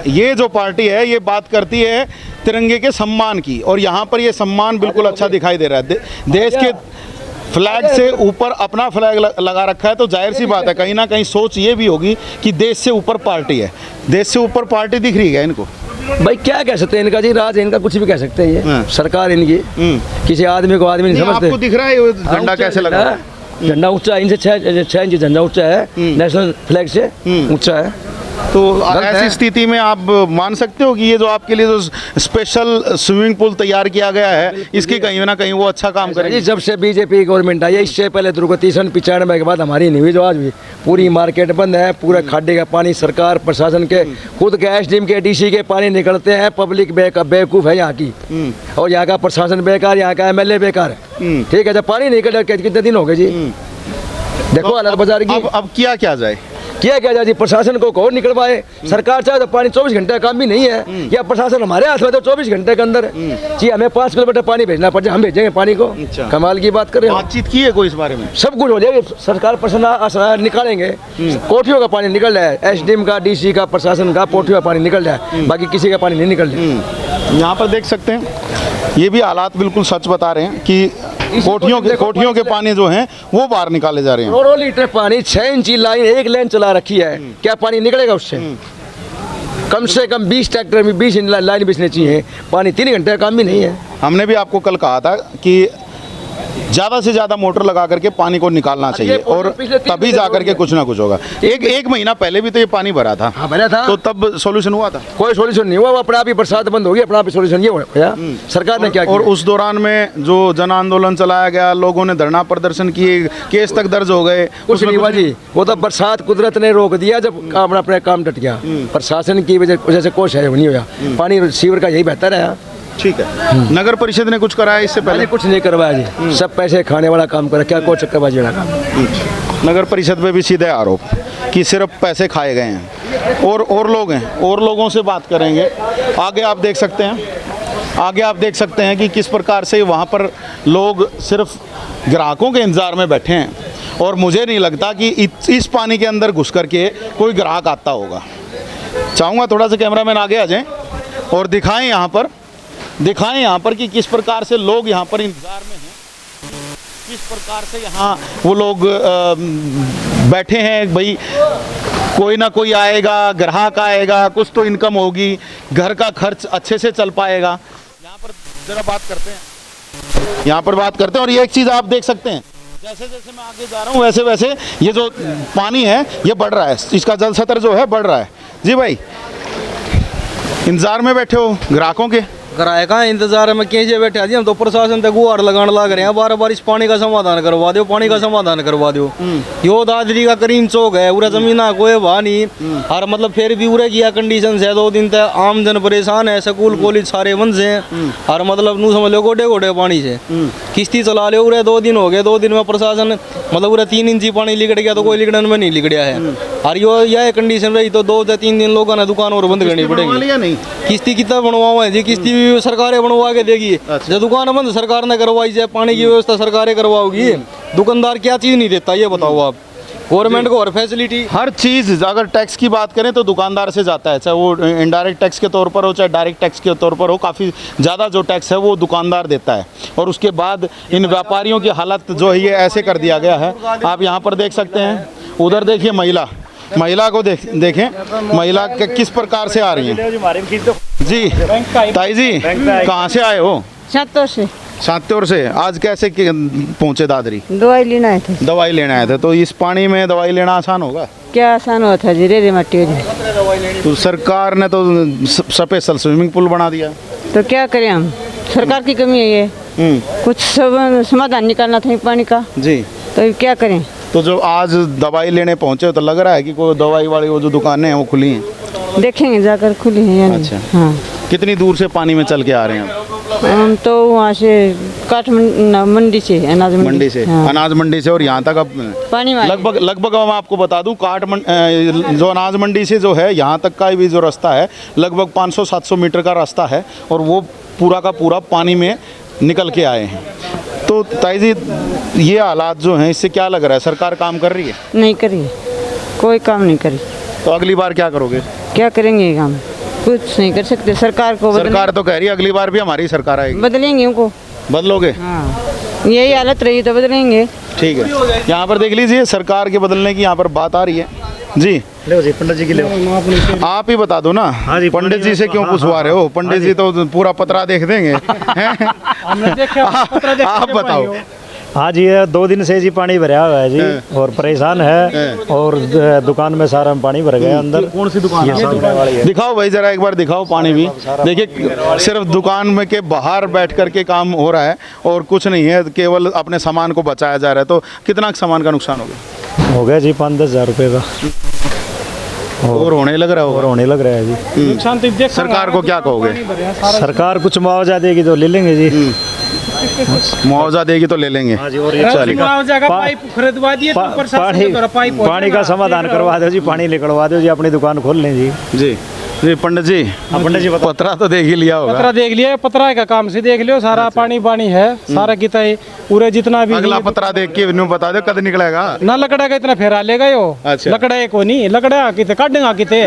ये जो पार्टी है ये बात करती है तिरंगे के सम्मान की, और यहाँ पर ये सम्मान बिल्कुल अच्छा दिखाई दे रहा है। देश के फ्लैग से ऊपर अपना फ्लैग लगा रखा है, तो जाहिर सी बात है कहीं ना कहीं सोच ये भी होगी कि देश से ऊपर पार्टी है। देश से ऊपर पार्टी दिख रही है इनको? भाई क्या कह सकते हैं इनका जी, राज इनका कुछ भी कह सकते हैं। ये सरकार इनकी किसी आदमी को आदमी नहीं समझते। आपको दिख रहा है झंडा कैसे लगा है? झंडा ऊंचा है, इनसे 6 इंच झंडा ऊंचा है, नेशनल फ्लैग से ऊंचा है। तो ऐसी स्थिति में आप मान सकते हो कि ये जो आपके लिए जो स्पेशल स्विमिंग पूल तैयार किया गया है इसकी कहीं ना कहीं वो अच्छा काम करेगी? जब से बीजेपी गवर्नमेंट आई है, इससे पहले दुर्गति सन 95 के बाद हमारी नहीं हुई जो आज हुई। पूरी मार्केट बंद है, पूरा खाड्डे का पानी सरकार प्रशासन के खुद के एसडीएम के डीसी के पानी निकलते हैं। पब्लिक बेवकूफ़ है यहाँ की, और यहाँ का प्रशासन बेकार, यहाँ का एमएलए बेकार है। ठीक है, जब पानी निकल कितने दिन हो गए जी, देखो हालत बाजार की। अब किया क्या जाए? क्या जाए जी, प्रशासन को कौन निकलवाए। सरकार चाहे तो पानी 24 घंटे का काम भी नहीं है, या प्रशासन हमारे हाथ में तो 24 घंटे के अंदर जी हमें 5 किलोमीटर पानी भेजना पड़ जाए, हम भेजेंगे पानी को। कमाल की बात कर रहे हैं। बातचीत की है कोई इस बारे में? सब कुछ हो जाएगा, सरकार प्रशासन निकालेंगे। कोठियों का पानी निकल रहा है, एसडीएम का, डीसी का, प्रशासन का, कोठियों का पानी निकल रहा है, बाकी किसी का पानी नहीं निकल रहा है। यहाँ पर देख सकते हैं ये भी हालात बिल्कुल सच बता रहे हैं कि कोठियों के पानी जो हैं वो बाहर निकाले जा रहे हैं। करोड़ों लीटर पानी 6 इंच लाइन, एक लाइन चला रखी है, क्या पानी निकलेगा उससे? कम से कम 20 ट्रैक्टर में 20 लाइन बिछने चाहिए। पानी 3 घंटे का काम भी नहीं है। हमने भी आपको कल कहा था कि ज़्यादा से ज़्यादा मोटर लगा करके पानी को निकालना चाहिए और तभी जा करके कुछ ना कुछ होगा। एक महीना पहले भी तो ये पानी भरा था। हाँ भरा था, तो तब सॉल्यूशन हुआ था? कोई सॉल्यूशन नहीं हुआ, अपना आप ही बरसात बंद हो गई, अपना आप ही सॉल्यूशन ये हुआ। सरकार ने क्या किया? और उस दौरान में जो जन आंदोलन चलाया गया, लोगों ने धरना प्रदर्शन किए, केस तक दर्ज हो गए, कुछ नहीं हुआ जी। वो तो बरसात कुदरत ने रोक दिया जब अपना काम डट गया। प्रशासन की वजह से कोई सहयोग नहीं हुआ। पानी सीवर का यही बेहतर है। ठीक है, नगर परिषद ने कुछ कराया इससे पहले? कुछ नहीं करवाया जी, सब पैसे खाने वाला काम करा, क्या कोई चक्करबाजी वाला काम। नगर परिषद पे भी सीधे आरोप कि सिर्फ पैसे खाए गए हैं। और लोग हैं, और लोगों से बात करेंगे। आगे आप देख सकते हैं, आगे आप देख सकते हैं कि किस प्रकार से वहाँ पर लोग सिर्फ ग्राहकों के इंतज़ार में बैठे हैं और मुझे नहीं लगता कि इस पानी के अंदर घुस करके कोई ग्राहक आता होगा। चाहूँगा थोड़ा सा कैमरामैन आगे आ जाएं और दिखाएं यहाँ पर कि किस प्रकार से लोग यहाँ पर इंतज़ार में हैं, किस प्रकार से यहाँ वो लोग बैठे हैं। भाई कोई ना कोई आएगा, ग्राहक आएगा, कुछ तो इनकम होगी, घर का खर्च अच्छे से चल पाएगा। यहाँ पर ज़रा बात करते हैं और ये एक चीज़ आप देख सकते हैं, जैसे जैसे मैं आगे जा रहा हूँ वैसे वैसे ये जो पानी है ये बढ़ रहा है, इसका जल स्तर जो है बढ़ रहा है। जी भाई, इंतज़ार में बैठे हो ग्राहकों के? ग्राहक इंतजार में कैसे बैठे जी, हम तो प्रशासन तक गुहार लगाने लग रहे हैं, बार बार इस पानी का समाधान करवा दो, पानी का समाधान करवा दो। यो दादरी का करीम चौक है, पूरा जमीन कोई भाव नहीं और मतलब फिर भी पूरे किया कंडीशन है। 2 दिन तक आम जन परेशान है, स्कूल कॉलेज सारे बंद हैं और मतलब नू समझ लो गोडे गोडे पानी से किश्ती चला लो। पूरे 2 दिन हो गए, 2 दिन में प्रशासन मतलब पूरा 3 इंची पानी लिगड़ गया तो कोई लिगड़न में नहीं लिगड़िया है। और यो यह कंडीशन रही तो 2 से 3 दिन लोगों ने दुकान और बंद करनी पड़ेगी। किश्ती कितना बनवाओ है जी, किश्ती सरकारें बनवा के देगी। जब दुकान बंद सरकार ने करवाई जाए, पानी की व्यवस्था सरकारें करवाओगी, दुकानदार क्या चीज़ नहीं देता ये बताओ आप। गवर्नमेंट को और फैसिलिटी हर चीज़, अगर टैक्स की बात करें तो दुकानदार से जाता है, चाहे वो इनडायरेक्ट टैक्स के तौर पर हो चाहे डायरेक्ट टैक्स के तौर पर हो, काफ़ी ज़्यादा जो टैक्स है वो दुकानदार देता है। और उसके बाद इन व्यापारियों की हालत जो है ये ऐसे कर दिया गया है। आप यहाँ पर देख सकते हैं, उधर देखिए महिला को देखें, महिला किस प्रकार से आ रही हैं। जी ताई जी, कहाँ से आए हो? सात्योर से। आज कैसे पहुँचे दादरी? दवाई लेना आए थे। दवाई लेने आए थे, तो इस पानी में दवाई लेना आसान होगा? क्या आसान होता है जी, रे मट्टी हो जाए। तो सरकार ने तो स्पेशल स्विमिंग पूल बना दिया, तो क्या करें हम, सरकार की कमी है ये। कुछ समाधान निकालना था पानी का जी, तो क्या करें। तो जो आज दवाई लेने पहुँचे तो लग रहा है कि कोई दवाई वाली वो जो दुकानें हैं वो खुली हैं? देखेंगे जाकर खुली हैं या नहीं। अच्छा, हाँ। कितनी दूर से पानी में चल के आ रहे हैं? हम तो वहाँ से मंडी से, अनाज मंडी से। हाँ। अनाज मंडी से और यहाँ तक अब पानी लगभग मैं आपको बता दूं, जो अनाज मंडी से जो है यहाँ तक का भी जो रास्ता है लगभग 500-700 मीटर का रास्ता है और वो पूरा का पूरा पानी में निकल के आए हैं। तो ताई जी, ये हालात जो हैं इससे क्या लग रहा है, सरकार काम कर रही है? नहीं करी, कोई काम नहीं करी। तो अगली बार क्या करोगे? क्या करेंगे काम, कुछ नहीं कर सकते। सरकार को सरकार तो कह रही है अगली बार भी हमारी सरकार आएगी। बदलेंगे उनको। बदलोगे? हाँ, यही हालत रही तो बदलेंगे। ठीक है, यहाँ पर देख लीजिए सरकार के बदलने की यहाँ पर बात आ रही है। जी ले जी, पंडित जी की ले, आप ही बता दो ना। हाँ जी, पंडित जी से क्यों पूछवा रहे हो? पंडित जी तो पूरा पतरा देख देंगे। आप बताओ। हाँ जी, 2 दिन से जी पानी भरा हुआ है जी और परेशान है और दुकान में सारा पानी भर गया अंदर। कौन सी दुकान है? दिखाओ भाई जरा एक बार दिखाओ पानी भी। देखिए सिर्फ दुकान में के बाहर बैठ कर के काम हो रहा है और कुछ नहीं है, केवल अपने सामान को बचाया जा रहा है। तो कितना सामान का नुकसान हो गया जी? 5-10 हज़ार रुपये का और होने लग रहा है। और होने लग रहा है जी। नुकसान तो देख, सरकार को क्या कहोगे? सरकार कुछ मुआवजा देगी तो ले लेंगे जी। मुआवजा देगी तो ले लेंगे। पानी का समाधान करवा दो जी, पानी निकलवा दो जी, अपनी दुकान खोल लें जी। जी जी पंडित जी, पतरा तो देख ही लिया होगा। पतरा देख लिया, पतरा का काम से देख लियो, सारा पानी पानी है सारा कितना ही पूरे जितना भी। अगला पतरा देख के बता दो कद निकलेगा ना, लकड़ा का इतना फेरा लेगा यो। अच्छा। लकड़ा को नहीं, लकड़ा कितने काटेगा कितने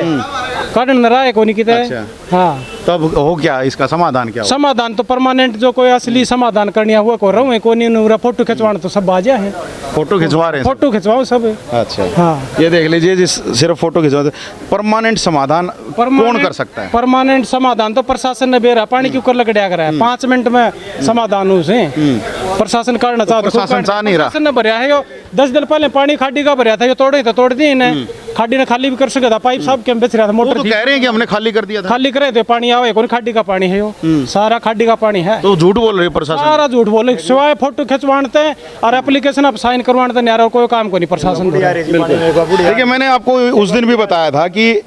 काटन न रहा है को नहीं कितने। अच्छा। हाँ, तब हो क्या इसका समाधान? क्या समाधान तो परमानेंट जो कोई असली समाधान करनी हुआ को रहूँ को नहीं, फोटो खिंचवाना तो सब बाजा है। फोटो खिंचवा रहे हैं? फोटो खिंचवाओ सब। अच्छा हाँ, ये देख लीजिए जिस सिर्फ फोटो खिंचवा। परमानेंट समाधान कौन कर सकता है? परमानेंट समाधान तो प्रशासन ने बेरा, पानी क्यों कर लकड़िया करा है? 5 मिनट में समाधान उसे प्रशासन करना चाहता, प्रशासन चाह नहीं रहा। प्रशासन ने भरया है यो 10 दिन पहले पानी खाडी का भरया था, ये तोड़े तो तोड़ दिए इन्हें। खाडी ने खाली भी कर सका था, पाइप सब के बेच रहा था। मोटर तो कह रहे हैं कि हमने खाली कर दिया था। खाली करे थे, पानी आवे कौन, खाडी का पानी है यो, सारा खाडी का पानी है। तो झूठ बोल रहे प्रशासन? सारा झूठ बोले, सिवाय फोटो खिंचवाते और एप्लीकेशन आप साइन करवाते नहीं, यार कोई काम को नहीं प्रशासन। देखिए मैंने आपको उस दिन भी बताया था कि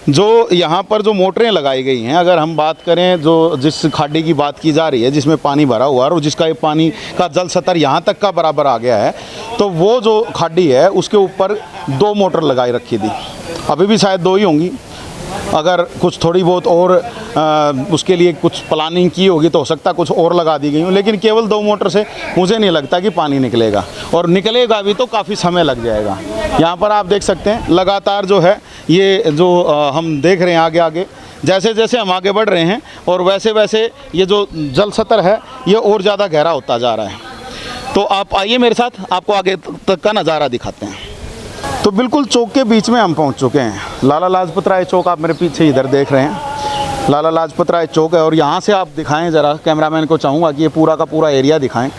जो यहाँ पर जो मोटरें लगाई गई हैं, अगर हम बात करें जो जिस खाडी की बात की जा रही है जिसमें पानी भरा हुआ है और जिसका ये पानी का जल स्तर यहाँ तक का बराबर आ गया है, तो वो जो खाडी है उसके ऊपर 2 मोटर लगाई रखी थी, अभी भी शायद 2 ही होंगी। अगर कुछ थोड़ी बहुत और उसके लिए कुछ प्लानिंग की होगी तो हो सकता है कुछ और लगा दी गई हो, लेकिन केवल 2 मोटर से मुझे नहीं लगता कि पानी निकलेगा, और निकलेगा भी तो काफ़ी समय लग जाएगा। यहाँ पर आप देख सकते हैं लगातार जो है ये जो हम देख रहे हैं आगे आगे, जैसे जैसे हम आगे बढ़ रहे हैं और वैसे वैसे ये जो जल स्तर है ये और ज़्यादा गहरा होता जा रहा है। तो आप आइए मेरे साथ, आपको आगे तक का नज़ारा दिखाते हैं। तो बिल्कुल चौक के बीच में हम पहुंच चुके हैं। लाला लाजपत राय चौक आप मेरे पीछे इधर देख रहे हैं, लाला लाजपत राय चौक है। और यहाँ से आप दिखाएं ज़रा, कैमरामैन को चाहूँगा कि ये पूरा का पूरा एरिया दिखाएं,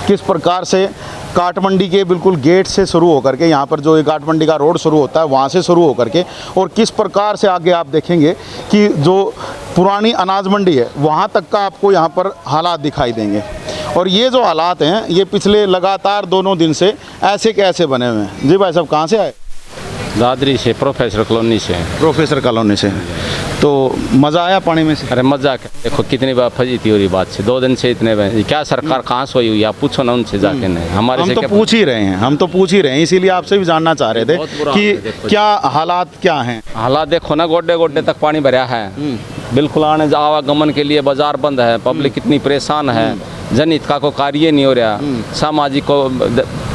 किस प्रकार से काठमंडी के बिल्कुल गेट से शुरू होकर के यहाँ पर जो ये काठमंडी का रोड शुरू होता है वहाँ से शुरू होकर के, और किस प्रकार से आगे आप देखेंगे कि जो पुरानी अनाज मंडी है वहाँ तक का आपको यहाँ पर हालात दिखाई देंगे। और ये जो हालात हैं ये पिछले लगातार दोनों दिन से ऐसे के ऐसे बने हुए हैं। जी भाई साहब कहाँ से आए? दादरी से, प्रोफेसर कॉलोनी से। प्रोफेसर कॉलोनी से। तो मज़ा आया पानी में से? अरे मज़ा क्या, देखो कितनी बार फजीती हो रही बात से, 2 दिन से इतने क्या सरकार कहाँ सोई हुई, आप पूछो ना उनसे जाके। नहीं हमारे हम तो पूछ ही रहे हैं, हम तो पूछ ही रहे हैं, इसीलिए आपसे भी जानना चाह रहे थे कि क्या हालात क्या हैं। हालात देखो ना, गोड्डे गोड्डे तक पानी भरा है, बिल्कुल आने आवागमन के लिए बाजार बंद है, पब्लिक कितनी परेशान है, जनहित का कोई कार्य नहीं हो रहा, सामाजिक को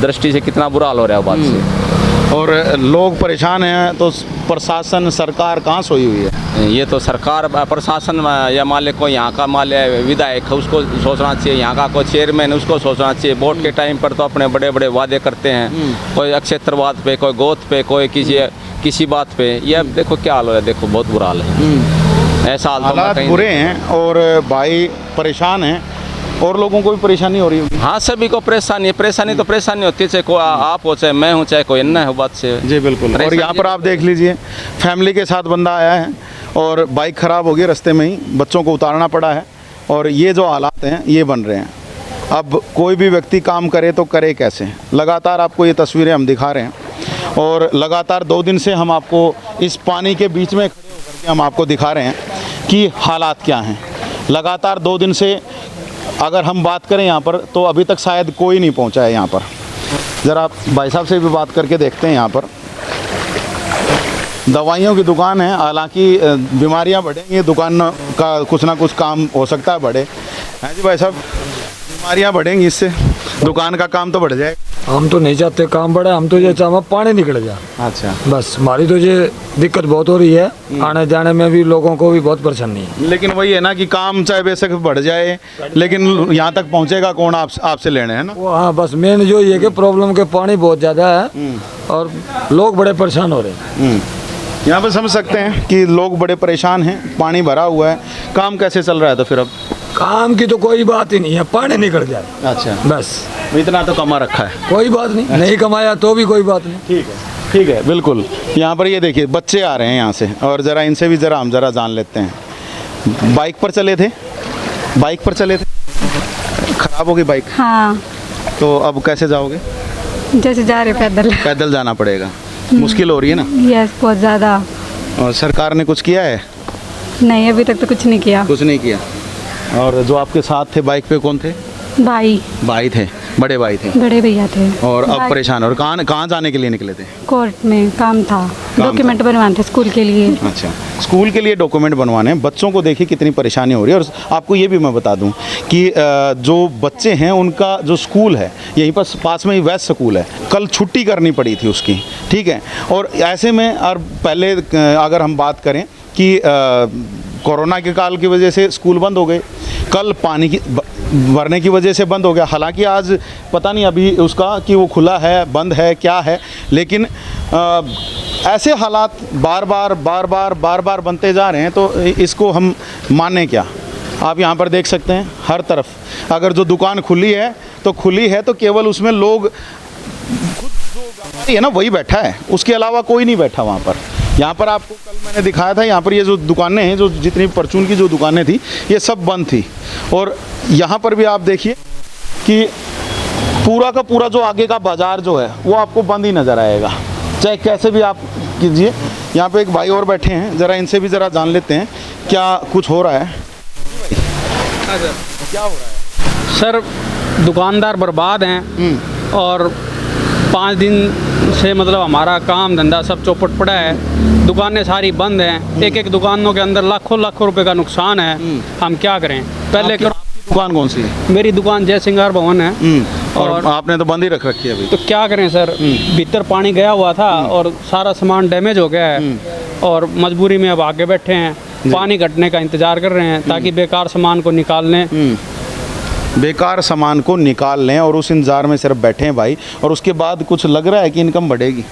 दृष्टि से कितना बुरा हाल हो रहा है बात से, और लोग परेशान हैं। तो प्रशासन सरकार कहाँ सोई हुई है? ये तो सरकार प्रशासन या मालिक को, यहाँ का मालिक विधायक है उसको सोचना चाहिए, यहाँ का कोई चेयरमैन उसको सोचना चाहिए। वोट के टाइम पर तो अपने बड़े बड़े वादे करते हैं, कोई अक्षेत्रवाद पे, कोई गोद पे, कोई किसी बात पे। ये अब देखो क्या हाल हो रहा है, देखो बहुत बुरा हाल है। ऐसा हालात बुरे हैं और भाई परेशान हैं, और लोगों को भी परेशानी हो रही है। हाँ सभी को परेशानी है, परेशानी तो परेशानी होती है, चाहे कोई आप हो, चाहे मैं हूँ, चाहे कोई अन्य हो बात से। जी बिल्कुल। और यहाँ पर आप देख लीजिए फैमिली के साथ बंदा आया है और बाइक ख़राब हो गई, रास्ते में ही बच्चों को उतारना पड़ा है, और ये जो हालात हैं ये बन रहे हैं। अब कोई भी व्यक्ति काम करे तो करे कैसे? लगातार आपको ये तस्वीरें हम दिखा रहे हैं, और लगातार 2 दिन से हम आपको इस पानी के बीच में खड़े होकर के हम आपको दिखा रहे हैं कि हालात क्या हैं। लगातार 2 दिन से अगर हम बात करें यहाँ पर तो अभी तक शायद कोई नहीं पहुँचा है यहाँ पर। ज़रा आप भाई साहब से भी बात करके देखते हैं। यहाँ पर दवाइयों की दुकान है, हालांकि बीमारियाँ बढ़ेंगी, दुकान का कुछ ना कुछ काम हो सकता है बढ़े। हाँ जी भाई साहब, बीमारियाँ बढ़ेंगी, इससे दुकान का काम तो बढ़ जाएगा। हम तो नहीं चाहते काम बढ़े, हम तो ये चाहते पानी निकल जाए। अच्छा, बस हमारी तो ये दिक्कत बहुत हो रही है, आने जाने में भी लोगों को भी बहुत परेशानी है। लेकिन वही है ना कि काम चाहे बेशक बढ़ जाए, लेकिन यहाँ तक पहुँचेगा कौन आपसे लेने, है ना? हाँ बस मेन जो ये कि प्रॉब्लम के पानी बहुत ज़्यादा है और लोग बड़े परेशान हो रहे हैं। यहाँ पर समझ सकते हैं कि लोग बड़े परेशान हैं, पानी भरा हुआ है। काम कैसे चल रहा है? तो फिर अब काम की तो कोई बात ही नहीं है, पानी निकल जाए। अच्छा, बस इतना तो कमा रखा है, कोई बात नहीं। अच्छा। नहीं कमाया तो भी कोई बात नहीं। ठीक है, ठीक है, बिल्कुल। यहाँ पर ये देखिए बच्चे आ रहे हैं यहाँ से, और ज़रा इनसे भी हम ज़रा जान लेते हैं। बाइक पर चले थे, बाइक पर चले थे, ख़राब हो गई बाइक? हाँ। तो अब कैसे जाओगे? जैसे जा रहे पैदल। पैदल जाना पड़ेगा, मुश्किल हो रही है ना? यस, बहुत ज़्यादा। और सरकार ने कुछ किया है? नहीं, अभी तक तो कुछ नहीं किया। कुछ नहीं किया। और जो आपके साथ थे बाइक पे कौन थे? भाई थे, बड़े भाई थे, बड़े भैया थे। और अब परेशान। और कहाँ जाने के लिए निकले थे? कोर्ट में काम था, डॉक्यूमेंट बनवाने थे स्कूल के लिए। अच्छा, स्कूल के लिए डॉक्यूमेंट बनवाने। बच्चों को देखिए कितनी परेशानी हो रही है। और आपको ये भी मैं बता दूं कि जो बच्चे हैं उनका जो स्कूल है यहीं पर पास में ही वेस्ट स्कूल है, कल छुट्टी करनी पड़ी थी उसकी, ठीक है। और ऐसे में, और पहले अगर हम बात करें कि कोरोना के काल की वजह से स्कूल बंद हो गए, कल पानी की भरने की वजह से बंद हो गया। हालांकि आज पता नहीं अभी उसका कि वो खुला है, बंद है, क्या है, लेकिन ऐसे हालात बार बार बनते जा रहे हैं। तो इसको हम माने क्या? आप यहाँ पर देख सकते हैं हर तरफ, अगर जो दुकान खुली है तो केवल उसमें लोग खुद जो व्यापारी है ना वही बैठा है, उसके अलावा कोई नहीं बैठा वहाँ पर। यहाँ पर आपको कल मैंने दिखाया था, यहाँ पर ये जो दुकानें हैं, जो जितनी परचून की जो दुकानें थी ये सब बंद थी। और यहाँ पर भी आप देखिए कि पूरा का पूरा जो आगे का बाज़ार जो है वो आपको बंद ही नज़र आएगा, चाहे कैसे भी आप कीजिए। यहाँ पे एक भाई और बैठे हैं, ज़रा इनसे भी ज़रा जान लेते हैं क्या कुछ हो रहा है। क्या हो रहा है सर? दुकानदार बर्बाद हैं और 5 दिन से मतलब हमारा काम धंधा सब चौपट पड़ा है, दुकानें सारी बंद हैं, एक दुकानों के अंदर लाखों लाखों रुपए का नुकसान है। हम क्या करें? पहले दुकान कौन सी है? मेरी दुकान जय सिंगार भवन है। और आपने तो बंद ही रख रखी है अभी। तो क्या करें सर, भीतर पानी गया हुआ था और सारा सामान डैमेज हो गया है और मजबूरी में अब आगे बैठे हैं, पानी घटने का इंतजार कर रहे हैं ताकि बेकार सामान को निकाल लें। बेकार सामान को निकाल लें और उस इंतजार में सिर्फ बैठे हैं भाई। और उसके बाद कुछ लग रहा है कि इनकम बढ़ेगी?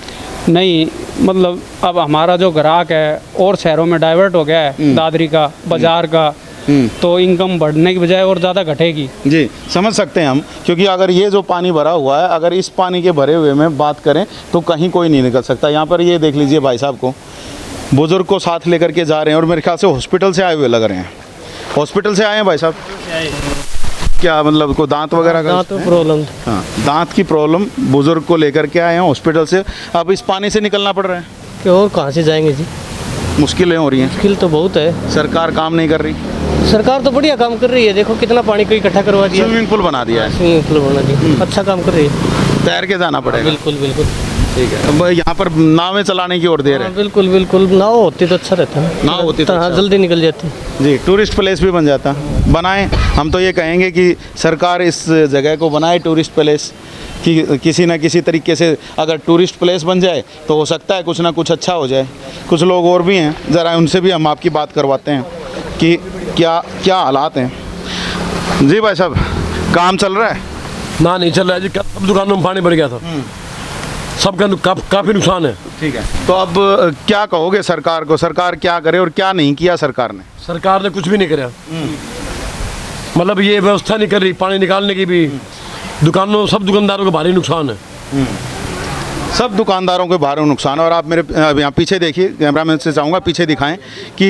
नहीं, मतलब अब हमारा जो ग्राहक है और शहरों में डाइवर्ट हो गया है, दादरी का, बाजार का, तो इनकम बढ़ने की बजाय और ज़्यादा घटेगी। जी, समझ सकते हैं हम, क्योंकि अगर ये जो पानी भरा हुआ है, अगर इस पानी के भरे हुए में बात करें तो कहीं कोई नहीं निकल सकता। यहाँ पर ये देख लीजिए भाई साहब को, बुजुर्ग को साथ लेकर के जा रहे हैं और मेरे ख्याल से हॉस्पिटल से आए हुए लग रहे हैं। हॉस्पिटल से आए हैं भाई साहब? क्या मतलब कोई दांत वगैरह का? दांत प्रॉब्लम। हाँ, दांत की प्रॉब्लम, बुजुर्ग को लेकर के आए हैं हॉस्पिटल से। अब इस पानी से निकलना पड़ रहा है कि और कहाँ से जाएंगे जी? मुश्किलें हो रही हैं। मुश्किल तो बहुत है। सरकार काम नहीं कर रही? सरकार तो बढ़िया काम कर रही है, देखो कितना पानी को इकट्ठा करवा दिया, स्विमिंग पूल बना दिया है। स्विमिंग पूल बना दिया, अच्छा काम कर रही है। तैर के जाना पड़ेगा? बिल्कुल बिल्कुल। ठीक है। अब यहाँ पर नावें चलाने की ओर दे रहे हैं? बिल्कुल बिल्कुल, नाव होती तो अच्छा रहता है। नाव होती तो हाँ, जल्दी निकल जाती। जी, टूरिस्ट प्लेस भी बन जाता। बनाएं, हम तो ये कहेंगे कि सरकार इस जगह को बनाए टूरिस्ट प्लेस, कि किसी न किसी तरीके से अगर टूरिस्ट प्लेस बन जाए तो हो सकता है कुछ ना कुछ अच्छा हो जाए। कुछ लोग और भी हैं, ज़रा उनसे भी हम आपकी बात करवाते हैं कि क्या क्या हालात हैं। जी भाई साहब, काम चल रहा है? ना, नहीं चल रहा है जी, सब दुकानों में पानी भर गया था, सबका काफ़ी नुकसान है। ठीक है, तो अब क्या कहोगे सरकार को? सरकार क्या करे और क्या नहीं किया सरकार ने? सरकार ने कुछ भी नहीं करा, मतलब ये व्यवस्था नहीं कर रही पानी निकालने की भी। दुकानों, सब दुकानदारों को भारी नुकसान है। सब दुकानदारों के भारी नुकसान है। और आप मेरे यहाँ पीछे देखिए, कैमरामैन से चाहूँगा पीछे दिखाएं कि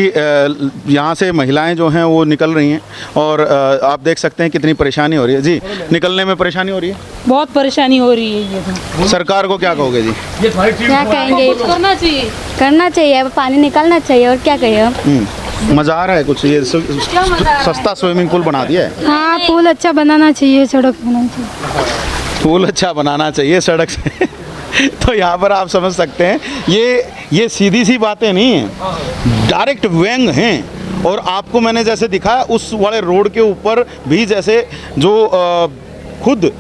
यहाँ से महिलाएं जो हैं वो निकल रही हैं और आप देख सकते हैं कितनी परेशानी हो रही है। जी, निकलने में परेशानी हो रही है? बहुत परेशानी हो रही है। ये तो सरकार को क्या कहोगे जी? क्या कहेंगे, करना चाहिए, पानी निकालना चाहिए, और क्या कहें हम। मज़ा आ रहा है कुछ? ये सस्ता स्विमिंग पूल बना दिया है। हाँ, पूल अच्छा बनाना चाहिए, सड़क बनाना चाहिए। पूल अच्छा बनाना चाहिए सड़क से तो यहाँ पर आप समझ सकते हैं, ये सीधी सी बातें नहीं हैं, डायरेक्ट व्यंग हैं। और आपको मैंने जैसे दिखाया उस वाले रोड के ऊपर भी, जैसे जो खुद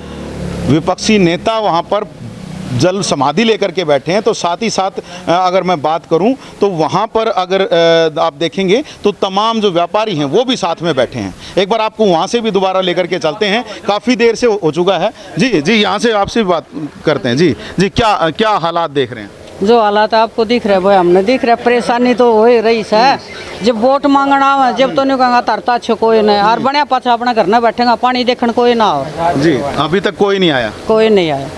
विपक्षी नेता वहाँ पर जल समाधि लेकर के बैठे हैं, तो साथ ही साथ अगर मैं बात करूं तो वहां पर अगर आप देखेंगे तो तमाम जो व्यापारी हैं वो भी साथ में बैठे हैं। एक बार आपको वहां से भी दोबारा लेकर के चलते हैं, काफ़ी देर से हो चुका है। जी जी, यहाँ से आपसे बात करते हैं। जी जी, क्या क्या हालात देख रहे हैं? जो हालात आपको दिख रहे हैं वो हमने दिख रहा है। परेशानी तो हो ही रही है। जब वोट मांगना है, जब तो नहीं कहूँगा तरता अच्छे कोई नहीं, और बने पाछा अपना घर में बैठेगा, पानी देखने कोई ना हो। जी, अभी तक कोई नहीं आया? कोई नहीं आया।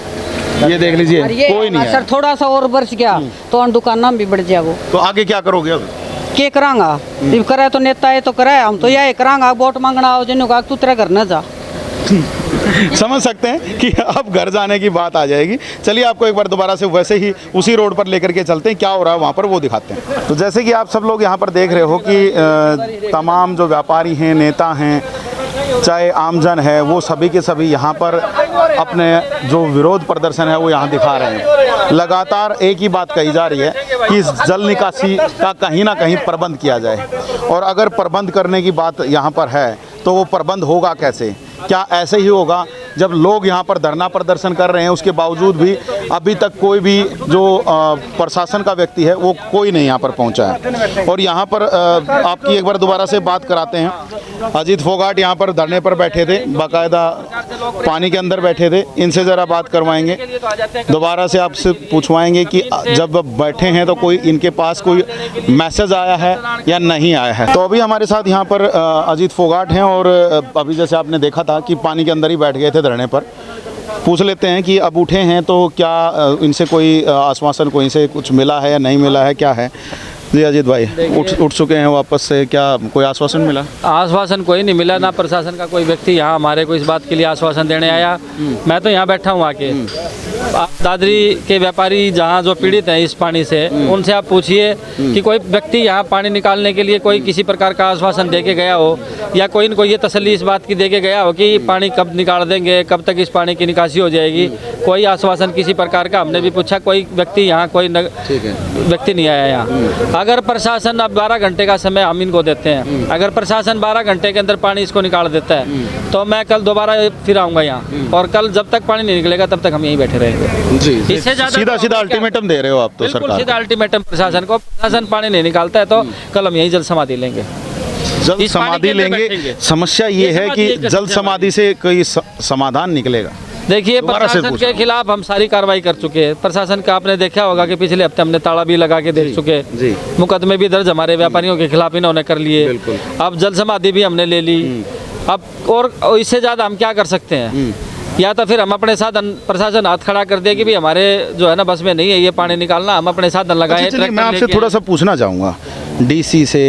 ये देख लीजिए, कोई नहीं है। सर थोड़ा सा और बरस गया तो दुकान भी बढ़ जाए। वो तो आगे क्या करोगे अब? क्या करांगा? जब करे तो नेता है तो करे, हम तो यही करांगा। वोट मांगना हो जिन्होंने कहा तू तेरे घर न जा। समझ सकते हैं कि अब घर जाने की बात आ जाएगी। चलिए आपको एक बार दोबारा से वैसे ही उसी रोड पर लेकर के चलते हैं, क्या हो रहा है वहाँ पर वो दिखाते हैं। तो जैसे कि आप सब लोग यहाँ पर देख रहे हो कि तमाम जो व्यापारी हैं, नेता हैं, चाहे आमजन है, वो सभी के सभी यहाँ पर अपने जो विरोध प्रदर्शन है वो यहाँ दिखा रहे हैं। लगातार एक ही बात कही जा रही है कि इस जल निकासी का कहीं ना कहीं प्रबंध किया जाए। और अगर प्रबंध करने की बात यहाँ पर है तो वो प्रबंध होगा कैसे? क्या ऐसे ही होगा जब लोग यहाँ पर धरना प्रदर्शन कर रहे हैं, उसके बावजूद भी अभी तक कोई भी जो प्रशासन का व्यक्ति है वो कोई नहीं यहाँ पर पहुँचा है। और यहाँ पर आपकी एक बार दोबारा से बात कराते हैं। अजीत फोगाट यहाँ पर धरने पर बैठे थे, बाकायदा पानी के अंदर बैठे थे। इनसे ज़रा बात करवाएंगे, दोबारा से आपसे पूछवाएंगे कि जब बैठे हैं तो कोई इनके पास कोई मैसेज आया है या नहीं आया है। तो अभी हमारे साथ यहाँ पर अजीत फोगाट हैं और अभी जैसे आपने देखा था कि पानी के अंदर ही बैठ गए थे धरने पर। पूछ लेते हैं कि अब उठे हैं तो क्या इनसे कोई आश्वासन कोई से कुछ मिला है या नहीं मिला है, क्या है? जी अजीत भाई, उठ चुके हैं वापस से, क्या कोई आश्वासन मिला? आश्वासन कोई नहीं मिला, ना प्रशासन का कोई व्यक्ति यहाँ हमारे को इस बात के लिए आश्वासन देने आया। मैं तो यहाँ बैठा हूँ आके, आप दादरी के व्यापारी जहाँ जो पीड़ित हैं इस पानी से, उनसे आप पूछिए कि कोई व्यक्ति यहाँ पानी निकालने के लिए कोई किसी प्रकार का आश्वासन दे के गया हो, या कोई इनको ये तसल्ली इस बात की दे के गया हो कि पानी कब निकाल देंगे, कब तक इस पानी की निकासी हो जाएगी। कोई आश्वासन किसी प्रकार का हमने भी पूछा, कोई व्यक्ति यहाँ कोई व्यक्ति नहीं आया यहाँ। अगर प्रशासन अब 12 घंटे का समय हम इनको देते हैं, अगर प्रशासन 12 घंटे के अंदर पानी इसको निकाल देता है तो मैं कल दोबारा फिर आऊँगा यहाँ, और कल जब तक पानी नहीं निकलेगा तब तक हम यहीं बैठे रहेंगे। जी, इससे ज़्यादा सीधा सीधा अल्टीमेटम दे रहे हो आप तो बिल्कुल सरकार। सीधा अल्टीमेटम प्रशासन को, प्रशासन पानी नहीं निकालता है तो कल हम यहीं जल समाधि लेंगे। जल समाधि लेंगे। समस्या ये है कि जल समाधि से कोई समाधान निकलेगा? देखिए, प्रशासन के खिलाफ हम सारी कार्रवाई कर चुके हैं। प्रशासन का आपने देखा होगा कि पिछले हफ्ते हमने ताला भी लगा के देख चुके हैं, मुकदमे भी दर्ज हमारे व्यापारियों के खिलाफ इन्होंने कर लिए। अब जल समाधि भी हमने ले ली। अब और इससे ज़्यादा हम क्या कर सकते हैं? या तो फिर हम अपने साधन, प्रशासन हाथ खड़ा कर दे कि भी हमारे जो है ना बस में नहीं है ये पानी निकालना, हम अपने साधन लगाएं। मैं आपसे थोड़ा सा पूछना चाहूँगा, डीसी से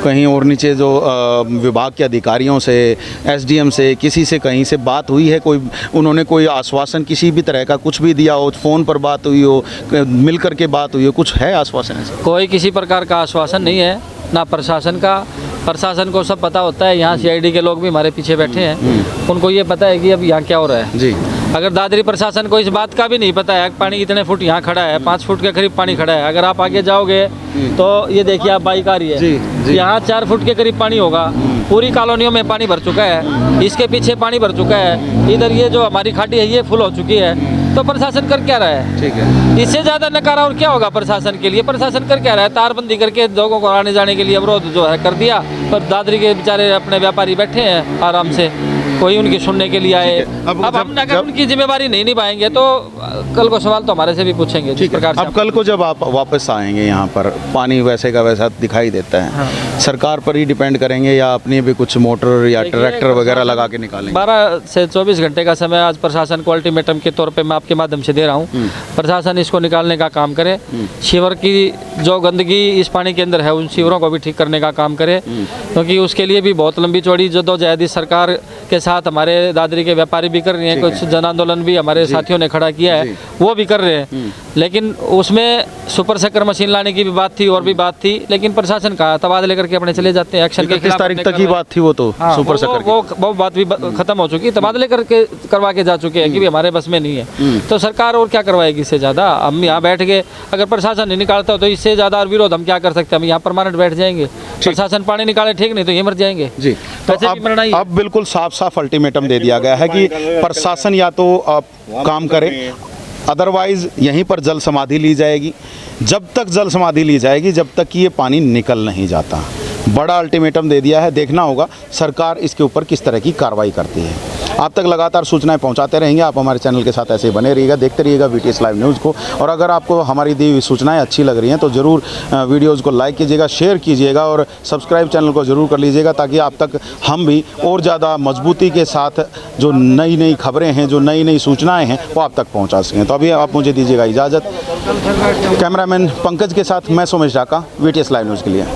कहीं और नीचे जो विभाग के अधिकारियों से, एसडीएम से, किसी से कहीं से बात हुई है? कोई उन्होंने कोई आश्वासन किसी भी तरह का कुछ भी दिया हो? फ़ोन पर बात हुई हो, मिल कर के बात हुई हो, कुछ है आश्वासन ऐसा? कोई किसी प्रकार का आश्वासन नहीं है, ना प्रशासन का। प्रशासन को सब पता होता है, यहाँ सीआईडी के लोग भी हमारे पीछे बैठे हैं, उनको ये पता है कि अब यहाँ क्या हो रहा है। जी, अगर दादरी प्रशासन को इस बात का भी नहीं पता है, पानी इतने फुट यहाँ खड़ा है, 5 फुट के करीब पानी खड़ा है। अगर आप आगे जाओगे तो ये देखिए, आप बाइक आ रही है, यहाँ 4 फुट के करीब पानी होगा। पूरी कॉलोनियों में पानी भर चुका है, इसके पीछे पानी भर चुका है, इधर ये जो हमारी खाड़ी है ये फुल हो चुकी है। तो प्रशासन कर क्या रहा है? ठीक है, इससे ज़्यादा नकारा और क्या होगा प्रशासन के लिए? प्रशासन कर क्या रहा है? तारबंदी करके लोगों को आने जाने के लिए अवरोध जो है कर दिया, पर दादरी के बेचारे अपने व्यापारी बैठे हैं आराम से, कोई उनकी सुनने के लिए आए। अब हम अगर उनकी जिम्मेदारी नहीं निभाएंगे तो कल को सवाल तो हमारे से भी पूछेंगे। जिस प्रकार से अब कल को जब आप वापस आएंगे यहाँ पर, पानी वैसे का वैसा दिखाई देता है, हाँ। सरकार पर ही डिपेंड करेंगे या अपनी भी कुछ मोटर या ट्रैक्टर वगैरह लगा के निकालेंगे? 12 से 24 घंटे का समय आज प्रशासन को अल्टीमेटम के तौर पे मैं आपके माध्यम से दे रहा हूँ। प्रशासन इसको निकालने का काम करे, शिवर की जो गंदगी इस पानी के अंदर है उन शिवरों को भी ठीक करने का काम करे, क्योंकि उसके लिए भी बहुत लंबी चौड़ी जद्दोजहद इस सरकार के साथ हमारे दादरी के व्यापारी भी कर रहे हैं। कुछ जन आंदोलन भी हमारे साथियों ने खड़ा किया है, वो भी कर रहे हैं। लेकिन उसमें सुपर सेकर मशीन लाने की भी बात थी और भी बात थी, लेकिन प्रशासन का तबादले करके अपने चले जाते हैं। एक्शन के 31 तारीख तक की बात थी वो तो, सुपर सेकर की वो बात भी खत्म हो चुकी, तबादले करके करवा के जा चुके हैं कि भी हमारे बस में नहीं है। तो सरकार और क्या करवाएगी इससे ज़्यादा? हम यहाँ बैठ के अगर प्रशासन नहीं निकालता तो इससे ज़्यादा और विरोध हम क्या कर सकते हैं? हम यहाँ परमानेंट बैठ जाएंगे, प्रशासन पानी निकाले ठीक, नहीं तो ये मर जाएंगे जी। तो अब बिल्कुल साफ साफ अल्टीमेटम दे दिया गया है कि प्रशासन या तो काम करे, अदरवाइज यहीं पर जल समाधि ली जाएगी। जब तक जल समाधि ली जाएगी जब तक कि ये पानी निकल नहीं जाता। बड़ा अल्टीमेटम दे दिया है, देखना होगा सरकार इसके ऊपर किस तरह की कार्रवाई करती है। आप तक लगातार सूचनाएं पहुंचाते रहेंगे, आप हमारे चैनल के साथ ऐसे ही बने रहिएगा, देखते रहिएगा VTS लाइव न्यूज़ को। और अगर आपको हमारी दी हुई सूचनाएं अच्छी लग रही हैं तो ज़रूर वीडियोज़ को लाइक कीजिएगा, शेयर कीजिएगा और सब्सक्राइब चैनल को ज़रूर कर लीजिएगा, ताकि आप तक हम भी और ज़्यादा मजबूती के साथ जो नई नई खबरें हैं, जो नई नई सूचनाएँ हैं वो आप तक पहुँचा सकें। तो अभी आप मुझे दीजिएगा इजाज़त। कैमरामैन पंकज के साथ मैं Somesh Dhaka, VTS live news के लिए।